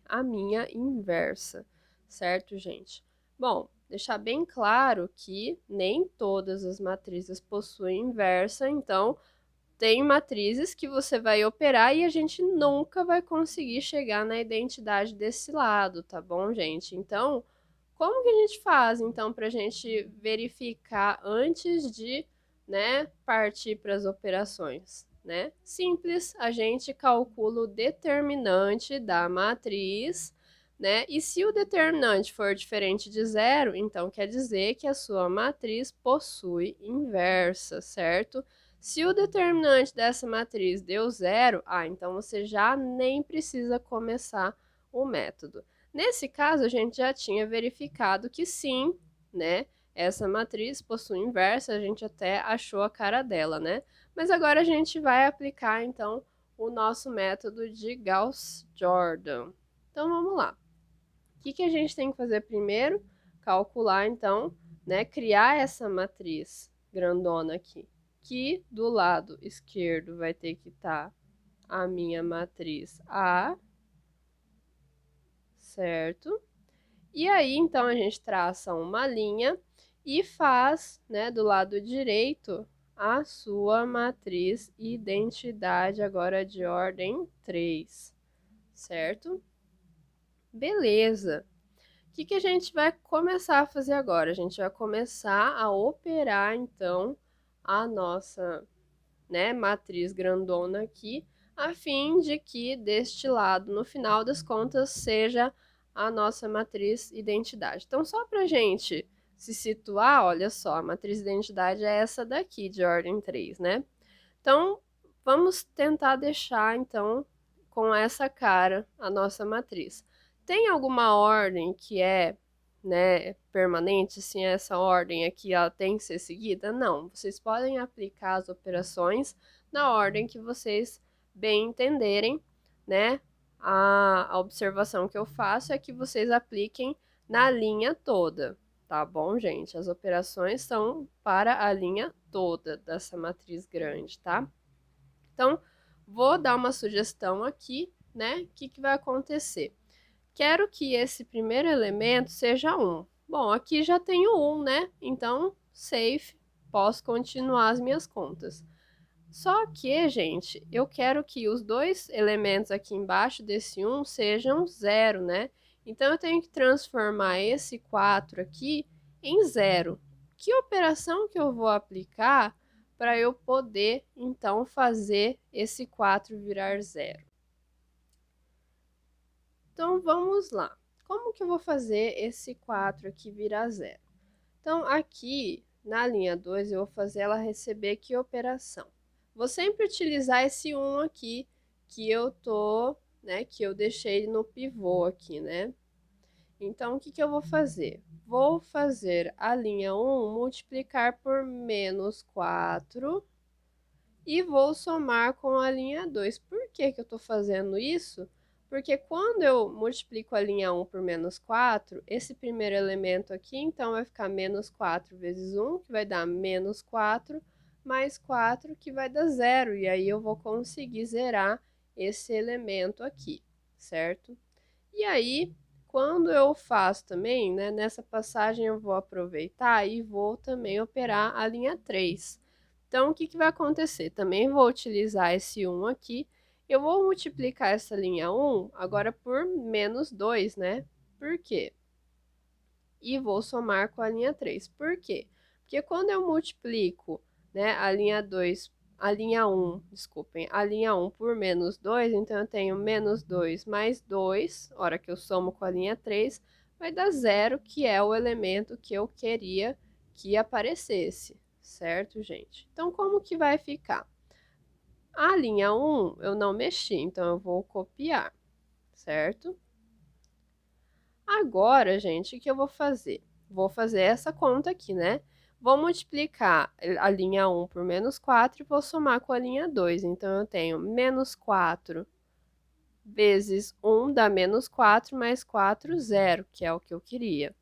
a minha inversa, certo, gente? Bom, deixar bem claro que nem todas as matrizes possuem inversa, então tem matrizes que você vai operar e a gente nunca vai conseguir chegar na identidade desse lado, tá bom, gente? Então, como que a gente faz, então, para a gente verificar antes de, né, partir para as operações, né? Simples, a gente calcula o determinante da matriz, né? E se o determinante for diferente de zero, então quer dizer que a sua matriz possui inversa, certo? Se o determinante dessa matriz deu zero, então você já nem precisa começar o método. Nesse caso, a gente já tinha verificado que sim, né? Essa matriz possui inversa, a gente até achou a cara dela, né? Mas agora a gente vai aplicar, então, o nosso método de Gauss-Jordan. Então, vamos lá. O que a gente tem que fazer primeiro? Calcular, então, né? Criar essa matriz grandona aqui, que do lado esquerdo vai ter que estar a minha matriz A, certo? E aí, então, a gente traça uma linha e faz, né, do lado direito, a sua matriz identidade, agora de ordem 3, certo? Beleza. O que a gente vai começar a fazer agora? A gente vai começar a operar, então, a nossa, né, matriz grandona aqui, a fim de que deste lado, no final das contas, seja a nossa matriz identidade. Então, só para a gente se situar, olha só, a matriz identidade é essa daqui, de ordem 3, né? Então, vamos tentar deixar, então, com essa cara a nossa matriz. Tem alguma ordem que é, né, permanente, assim, essa ordem aqui ela tem que ser seguida? Não, vocês podem aplicar as operações na ordem que vocês bem entenderem, né? A observação que eu faço é que vocês apliquem na linha toda, tá bom, gente? As operações são para a linha toda dessa matriz grande, tá? Então, vou dar uma sugestão aqui, né? O que vai acontecer? Quero que esse primeiro elemento seja 1. Bom, aqui já tenho 1, né? Então, safe, posso continuar as minhas contas. Só que, gente, eu quero que os dois elementos aqui embaixo desse 1 sejam 0, né? Então, eu tenho que transformar esse 4 aqui em 0. Que operação que eu vou aplicar para eu poder, então, fazer esse 4 virar 0? Então, vamos lá. Como que eu vou fazer esse 4 aqui virar 0? Então, aqui, na linha 2, eu vou fazer ela receber que operação? Vou sempre utilizar esse 1 aqui, que eu né, que eu deixei no pivô aqui, né? Então, o que eu vou fazer? Vou fazer a linha 1 multiplicar por menos 4 e vou somar com a linha 2. Por que eu estou fazendo isso? Porque quando eu multiplico a linha 1 por menos 4, esse primeiro elemento aqui, então, vai ficar menos 4 vezes 1, que vai dar menos 4, mais 4, que vai dar 0. E aí eu vou conseguir zerar esse elemento aqui, certo? E aí, quando eu faço também, né, nessa passagem eu vou aproveitar e vou também operar a linha 3. Então, o que vai acontecer? Também vou utilizar esse 1 aqui, Eu vou multiplicar essa linha 1 agora por menos 2, né? Por quê? E vou somar com a linha 3. Por quê? Porque quando eu multiplico, né, a linha 1, desculpem, a linha 1 por menos 2, então eu tenho menos 2 mais 2, hora que eu somo com a linha 3, vai dar 0, que é o elemento que eu queria que aparecesse, certo, gente? Então, como que vai ficar? A linha 1 eu não mexi, então eu vou copiar, certo? Agora, gente, o que eu vou fazer? Vou fazer essa conta aqui, né? Vou multiplicar a linha 1 por menos 4 e vou somar com a linha 2. Então, eu tenho menos 4 vezes 1 dá menos 4, mais 4, 0, que é o que eu queria.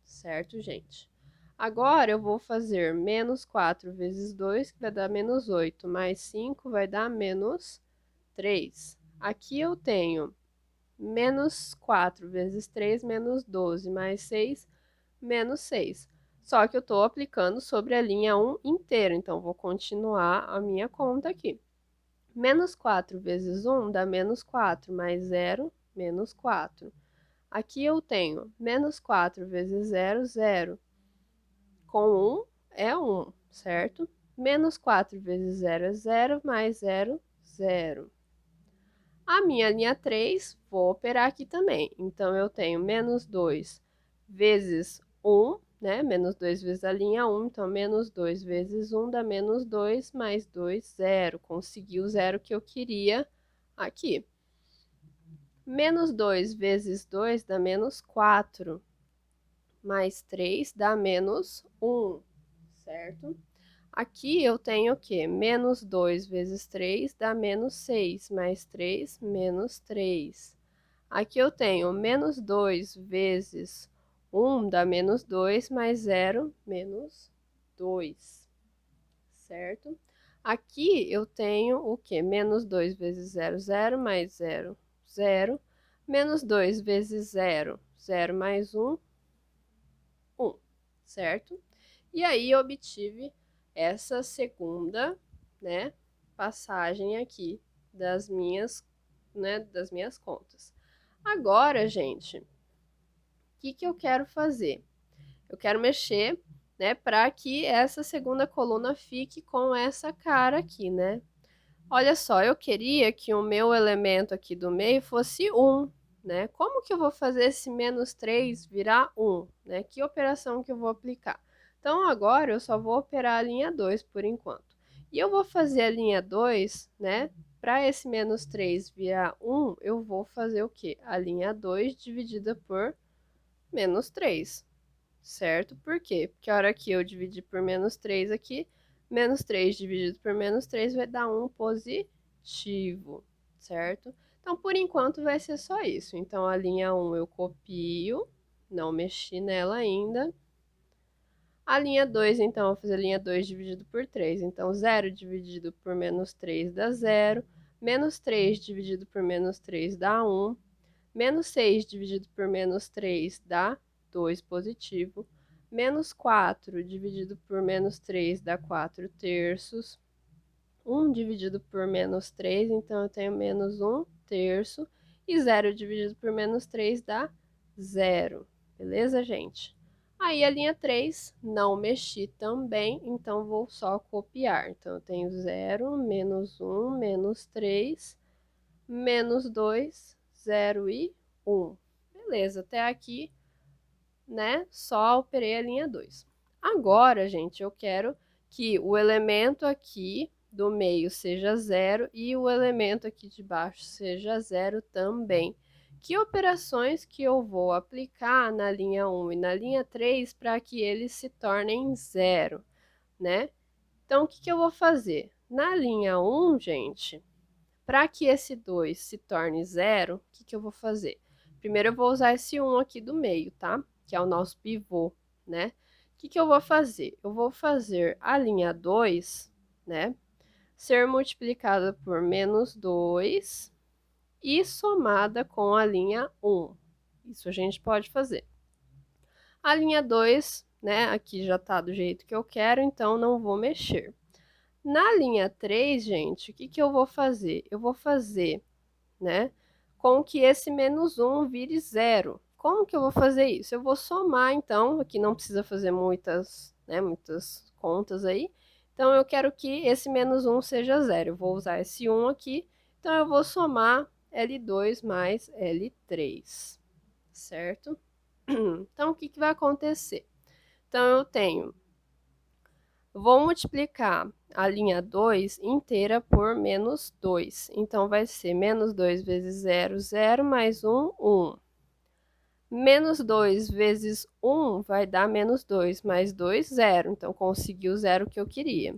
Certo, gente? Agora, eu vou fazer menos 4 vezes 2, que vai dar menos 8, mais 5 vai dar menos 3. Aqui eu tenho menos 4 vezes 3, menos 12, mais 6, menos 6. Só que eu estou aplicando sobre a linha 1 inteira, então vou continuar a minha conta aqui. Menos 4 vezes 1 dá menos 4, mais 0, menos 4. Aqui eu tenho menos 4 vezes 0, 0. Com 1 é 1, certo? Menos 4 vezes 0 é 0, mais 0, 0. A minha linha 3, vou operar aqui também. Então, eu tenho menos 2 vezes 1, né? Menos 2 vezes a linha 1, então, menos 2 vezes 1 dá menos 2, mais 2, 0. Consegui o zero que eu queria aqui. Menos 2 vezes 2 dá menos 4, mais 3 dá menos 1, certo? Aqui eu tenho o quê? Menos 2 vezes 3 dá menos 6, mais 3, menos 3. Aqui eu tenho menos 2 vezes 1 dá menos 2, mais 0, menos 2, certo? Aqui eu tenho o quê? Menos 2 vezes 0, 0, mais 0, 0. Menos 2 vezes 0, 0 mais 1, 1, certo? E aí eu obtive essa segunda, né, passagem aqui das minhas, né, das minhas contas. Agora, gente, o que eu quero fazer? Eu quero mexer, né, para que essa segunda coluna fique com essa cara aqui, né? Olha só, eu queria que o meu elemento aqui do meio fosse 1, né? Como que eu vou fazer esse menos 3 virar 1, né? Que operação que eu vou aplicar? Então, agora eu só vou operar a linha 2 por enquanto. E eu vou fazer a linha 2, né? Para esse menos 3 virar 1, eu vou fazer o quê? A linha 2 dividida por menos 3, certo? Por quê? Porque a hora que eu dividir por menos 3 aqui, menos 3 dividido por menos 3 vai dar 1 positivo, certo? Então, por enquanto, vai ser só isso. Então, a linha 1 eu copio, não mexi nela ainda. A linha 2, então, eu vou fazer a linha 2 dividido por 3. Então, 0 dividido por menos 3 dá 0. Menos 3 dividido por menos 3 dá 1. Menos 6 dividido por menos 3 dá 2 positivo. Menos 4 dividido por menos 3 dá 4 terços. 1 dividido por menos 3, então eu tenho menos 1 terço. E 0 dividido por menos 3 dá 0. Beleza, gente? Aí a linha 3 não mexi também, então vou só copiar. Então eu tenho 0, menos 1, menos 3, menos 2, 0 e 1. Beleza, até aqui, né? Só operei a linha 2. Agora, gente, eu quero que o elemento aqui do meio seja 0 e o elemento aqui de baixo seja 0 também. Que operações que eu vou aplicar na linha 1 e na linha 3 para que eles se tornem 0, né? Então, o que eu vou fazer? Na linha 1, gente, para que esse 2 se torne 0, o que eu vou fazer? Primeiro eu vou usar esse 1 aqui do meio, tá? Que é o nosso pivô, né? O que eu vou fazer? Eu vou fazer a linha 2, né? Ser multiplicada por menos 2 e somada com a linha 1. Isso a gente pode fazer. A linha 2, né? Aqui já tá do jeito que eu quero, então não vou mexer. Na linha 3, gente, o que eu vou fazer? Eu vou fazer, né, com que esse menos 1 vire zero. Como que eu vou fazer isso? Eu vou somar, então, aqui não precisa fazer muitas contas aí. Então, eu quero que esse menos 1 seja zero. Eu vou usar esse 1 aqui. Então, eu vou somar L2 mais L3, certo? Então, o que vai acontecer? Então, eu tenho... Vou multiplicar a linha 2 inteira por menos 2. Então, vai ser menos 2 vezes 0, 0, mais 1, 1. Menos 2 vezes 1 vai dar menos 2, mais 2, 0. Então, consegui o zero que eu queria.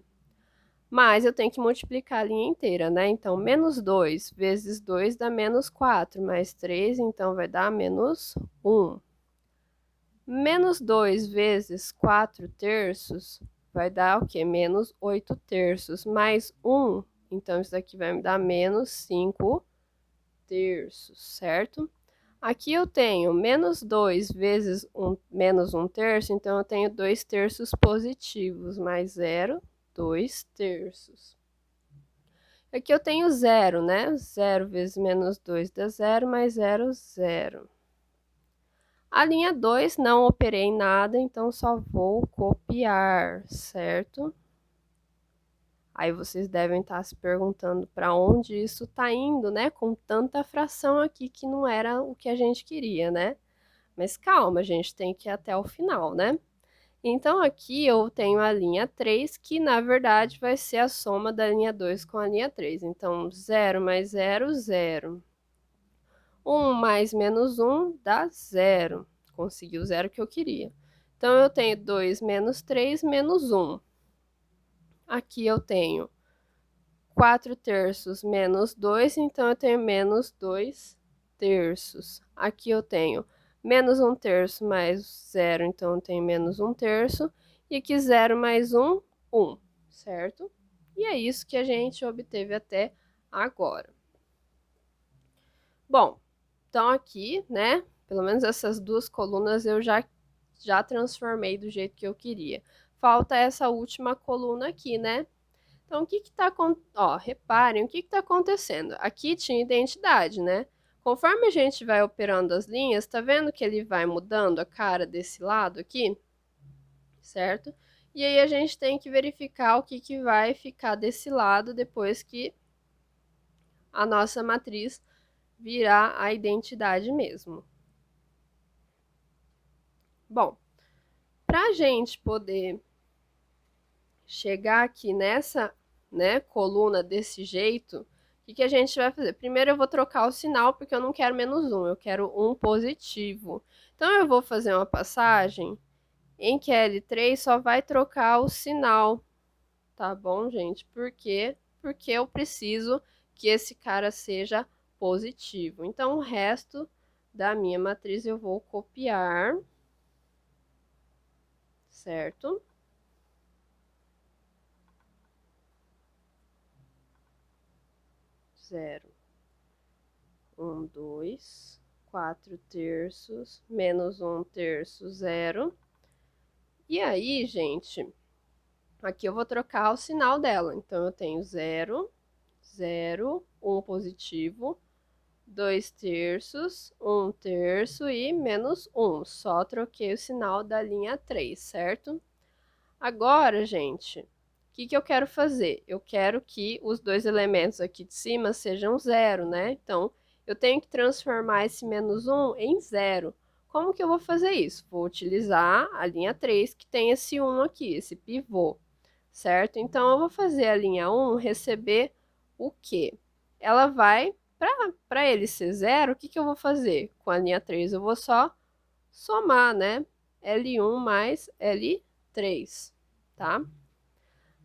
Mas eu tenho que multiplicar a linha inteira, né? Então, menos 2 vezes 2 dá menos 4, mais 3, então vai dar menos 1. Menos 2 vezes 4 terços vai dar o quê? Menos 8 terços, mais 1. Então, isso daqui vai me dar menos 5 terços, certo? Aqui eu tenho menos 2 vezes menos 1 terço, então eu tenho 2 terços positivos, mais 0, 2 terços. Aqui eu tenho 0, né? 0 vezes menos 2 dá 0, mais 0, 0. A linha 2 não operei nada, então só vou copiar, certo? Aí vocês devem estar se perguntando para onde isso está indo, né? Com tanta fração aqui que não era o que a gente queria, né? Mas calma, a gente tem que ir até o final, né? Então, aqui eu tenho a linha 3, que na verdade vai ser a soma da linha 2 com a linha 3. Então, 0 mais 0, 0. 1 mais menos 1 dá 0. Consegui o zero que eu queria. Então, eu tenho 2 menos 3 menos 1. Aqui eu tenho 4 terços menos 2, então eu tenho menos 2 terços. Aqui eu tenho menos 1 terço mais 0, então eu tenho menos 1 terço. E aqui 0 mais 1, 1, certo? E é isso que a gente obteve até agora. Bom, então aqui, né, pelo menos essas duas colunas eu já transformei do jeito que eu queria. Falta essa última coluna aqui, né? Então, o que está acontecendo? Ó, reparem o que está acontecendo. Aqui tinha identidade, né? Conforme a gente vai operando as linhas, tá vendo que ele vai mudando a cara desse lado aqui? Certo? E aí a gente tem que verificar o que vai ficar desse lado depois que a nossa matriz virar a identidade mesmo. Bom, para a gente poder chegar aqui nessa, né, coluna desse jeito, o que a gente vai fazer? Primeiro eu vou trocar o sinal, porque eu não quero menos 1, eu quero um positivo. Então, eu vou fazer uma passagem em que L3 só vai trocar o sinal, tá bom, gente? Por quê? Porque eu preciso que esse cara seja positivo. Então, o resto da minha matriz eu vou copiar, certo? 0, 1, 2, 4 terços, menos 1 terço, 0. E aí, gente, aqui eu vou trocar o sinal dela. Então, eu tenho 0, 0, 1 positivo, 2 terços, 1 terço e menos 1. Só troquei o sinal da linha 3, certo? Agora, gente, o que eu quero fazer? Eu quero que os dois elementos aqui de cima sejam 0, né? Então, eu tenho que transformar esse menos 1 em 0. Como que eu vou fazer isso? Vou utilizar a linha 3, que tem esse 1 aqui, esse pivô, certo? Então, eu vou fazer a linha 1 receber o quê? Ela vai, para ele ser 0, o que eu vou fazer com a linha 3? Eu vou só somar, né? L1 mais L3, tá?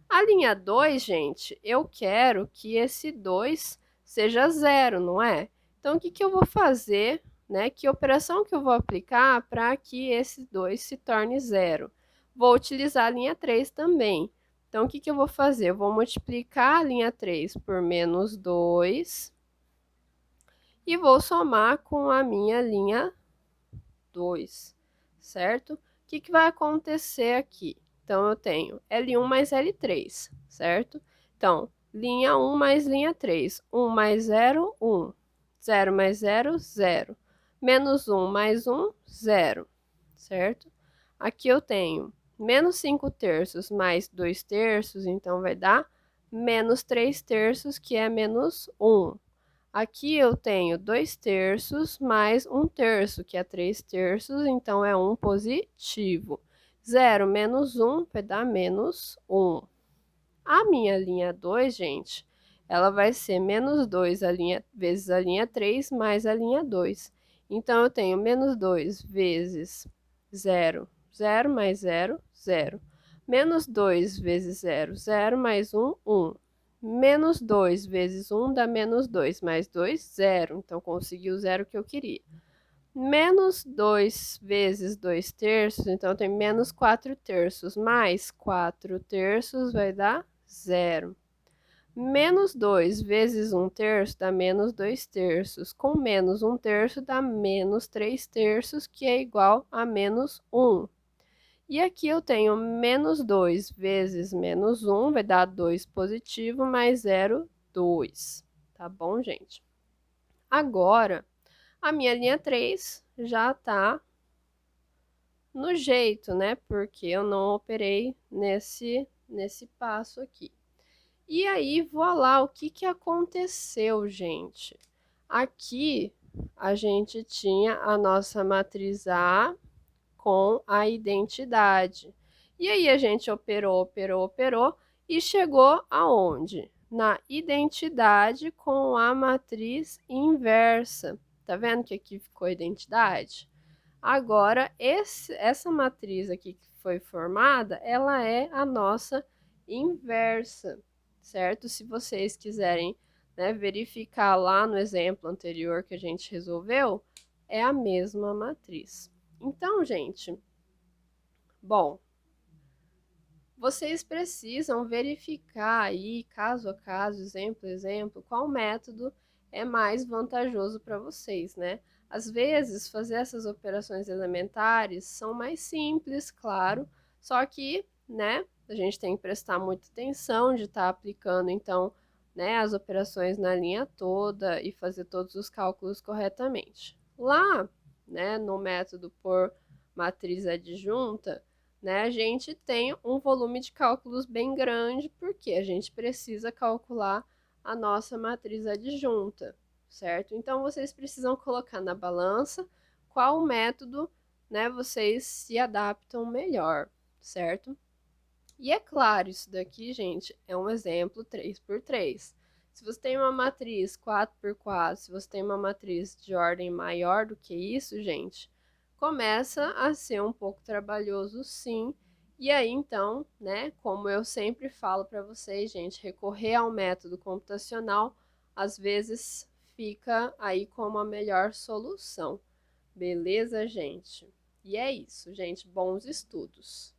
A linha 2, gente, eu quero que esse 2 seja 0, não é? Então, o que eu vou fazer, né? Que operação que eu vou aplicar para que esse 2 se torne 0? Vou utilizar a linha 3 também. Então, o que eu vou fazer? Eu vou multiplicar a linha 3 por menos 2 e vou somar com a minha linha 2, certo? O que vai acontecer aqui? Então, eu tenho L1 mais L3, certo? Então, linha 1 mais linha 3. 1 mais 0, 1. 0 mais 0, 0. Menos 1 mais 1, 0. Certo? Aqui eu tenho menos 5 terços mais 2 terços, então vai dar menos 3 terços, que é menos 1. Aqui eu tenho 2 terços mais 1 terço, que é 3 terços, então é 1 positivo. 0 menos 1 vai dar menos 1. A minha linha 2, gente, ela vai ser menos 2 vezes a linha 3 mais a linha 2. Então, eu tenho menos 2 vezes 0, 0 mais 0, 0. Menos 2 vezes 0, 0 mais 1, 1. Menos 2 vezes 1 dá menos 2, mais 2, 0. Então, consegui o zero que eu queria. Menos 2 vezes 2 terços, então eu tenho menos 4 terços, mais 4 terços vai dar 0. Menos 2 vezes 1 terço dá menos 2 terços. Com menos 1 terço dá menos 3 terços, que é igual a menos 1. E aqui eu tenho menos 2 vezes menos 1, vai dar 2 positivo, mais 0, 2. Tá bom, gente? Agora, a minha linha 3 já está no jeito, né? Porque eu não operei nesse passo aqui. E aí, voilá, o que que aconteceu, gente? Aqui, a gente tinha a nossa matriz A com a identidade. E aí, a gente operou e chegou aonde? Na identidade com a matriz inversa. Tá vendo que aqui ficou a identidade? Agora, essa matriz aqui que foi formada, ela é a nossa inversa, certo? Se vocês quiserem, né, verificar lá no exemplo anterior que a gente resolveu, é a mesma matriz. Então, gente, bom, vocês precisam verificar aí, caso a caso, exemplo a exemplo, qual método é mais vantajoso para vocês, né? Às vezes, fazer essas operações elementares são mais simples, claro, só que, né, a gente tem que prestar muita atenção de estar aplicando, então, né, as operações na linha toda e fazer todos os cálculos corretamente. Lá, né, no método por matriz adjunta, né, a gente tem um volume de cálculos bem grande, porque a gente precisa calcular a nossa matriz adjunta, certo? Então, vocês precisam colocar na balança qual método, né, vocês se adaptam melhor, certo? E é claro, isso daqui, gente, é um exemplo 3×3. Se você tem uma matriz 4×4, se você tem uma matriz de ordem maior do que isso, gente, começa a ser um pouco trabalhoso, sim. E aí, então, né, como eu sempre falo para vocês, gente, recorrer ao método computacional, às vezes fica aí como a melhor solução. Beleza, gente? E é isso, gente. Bons estudos!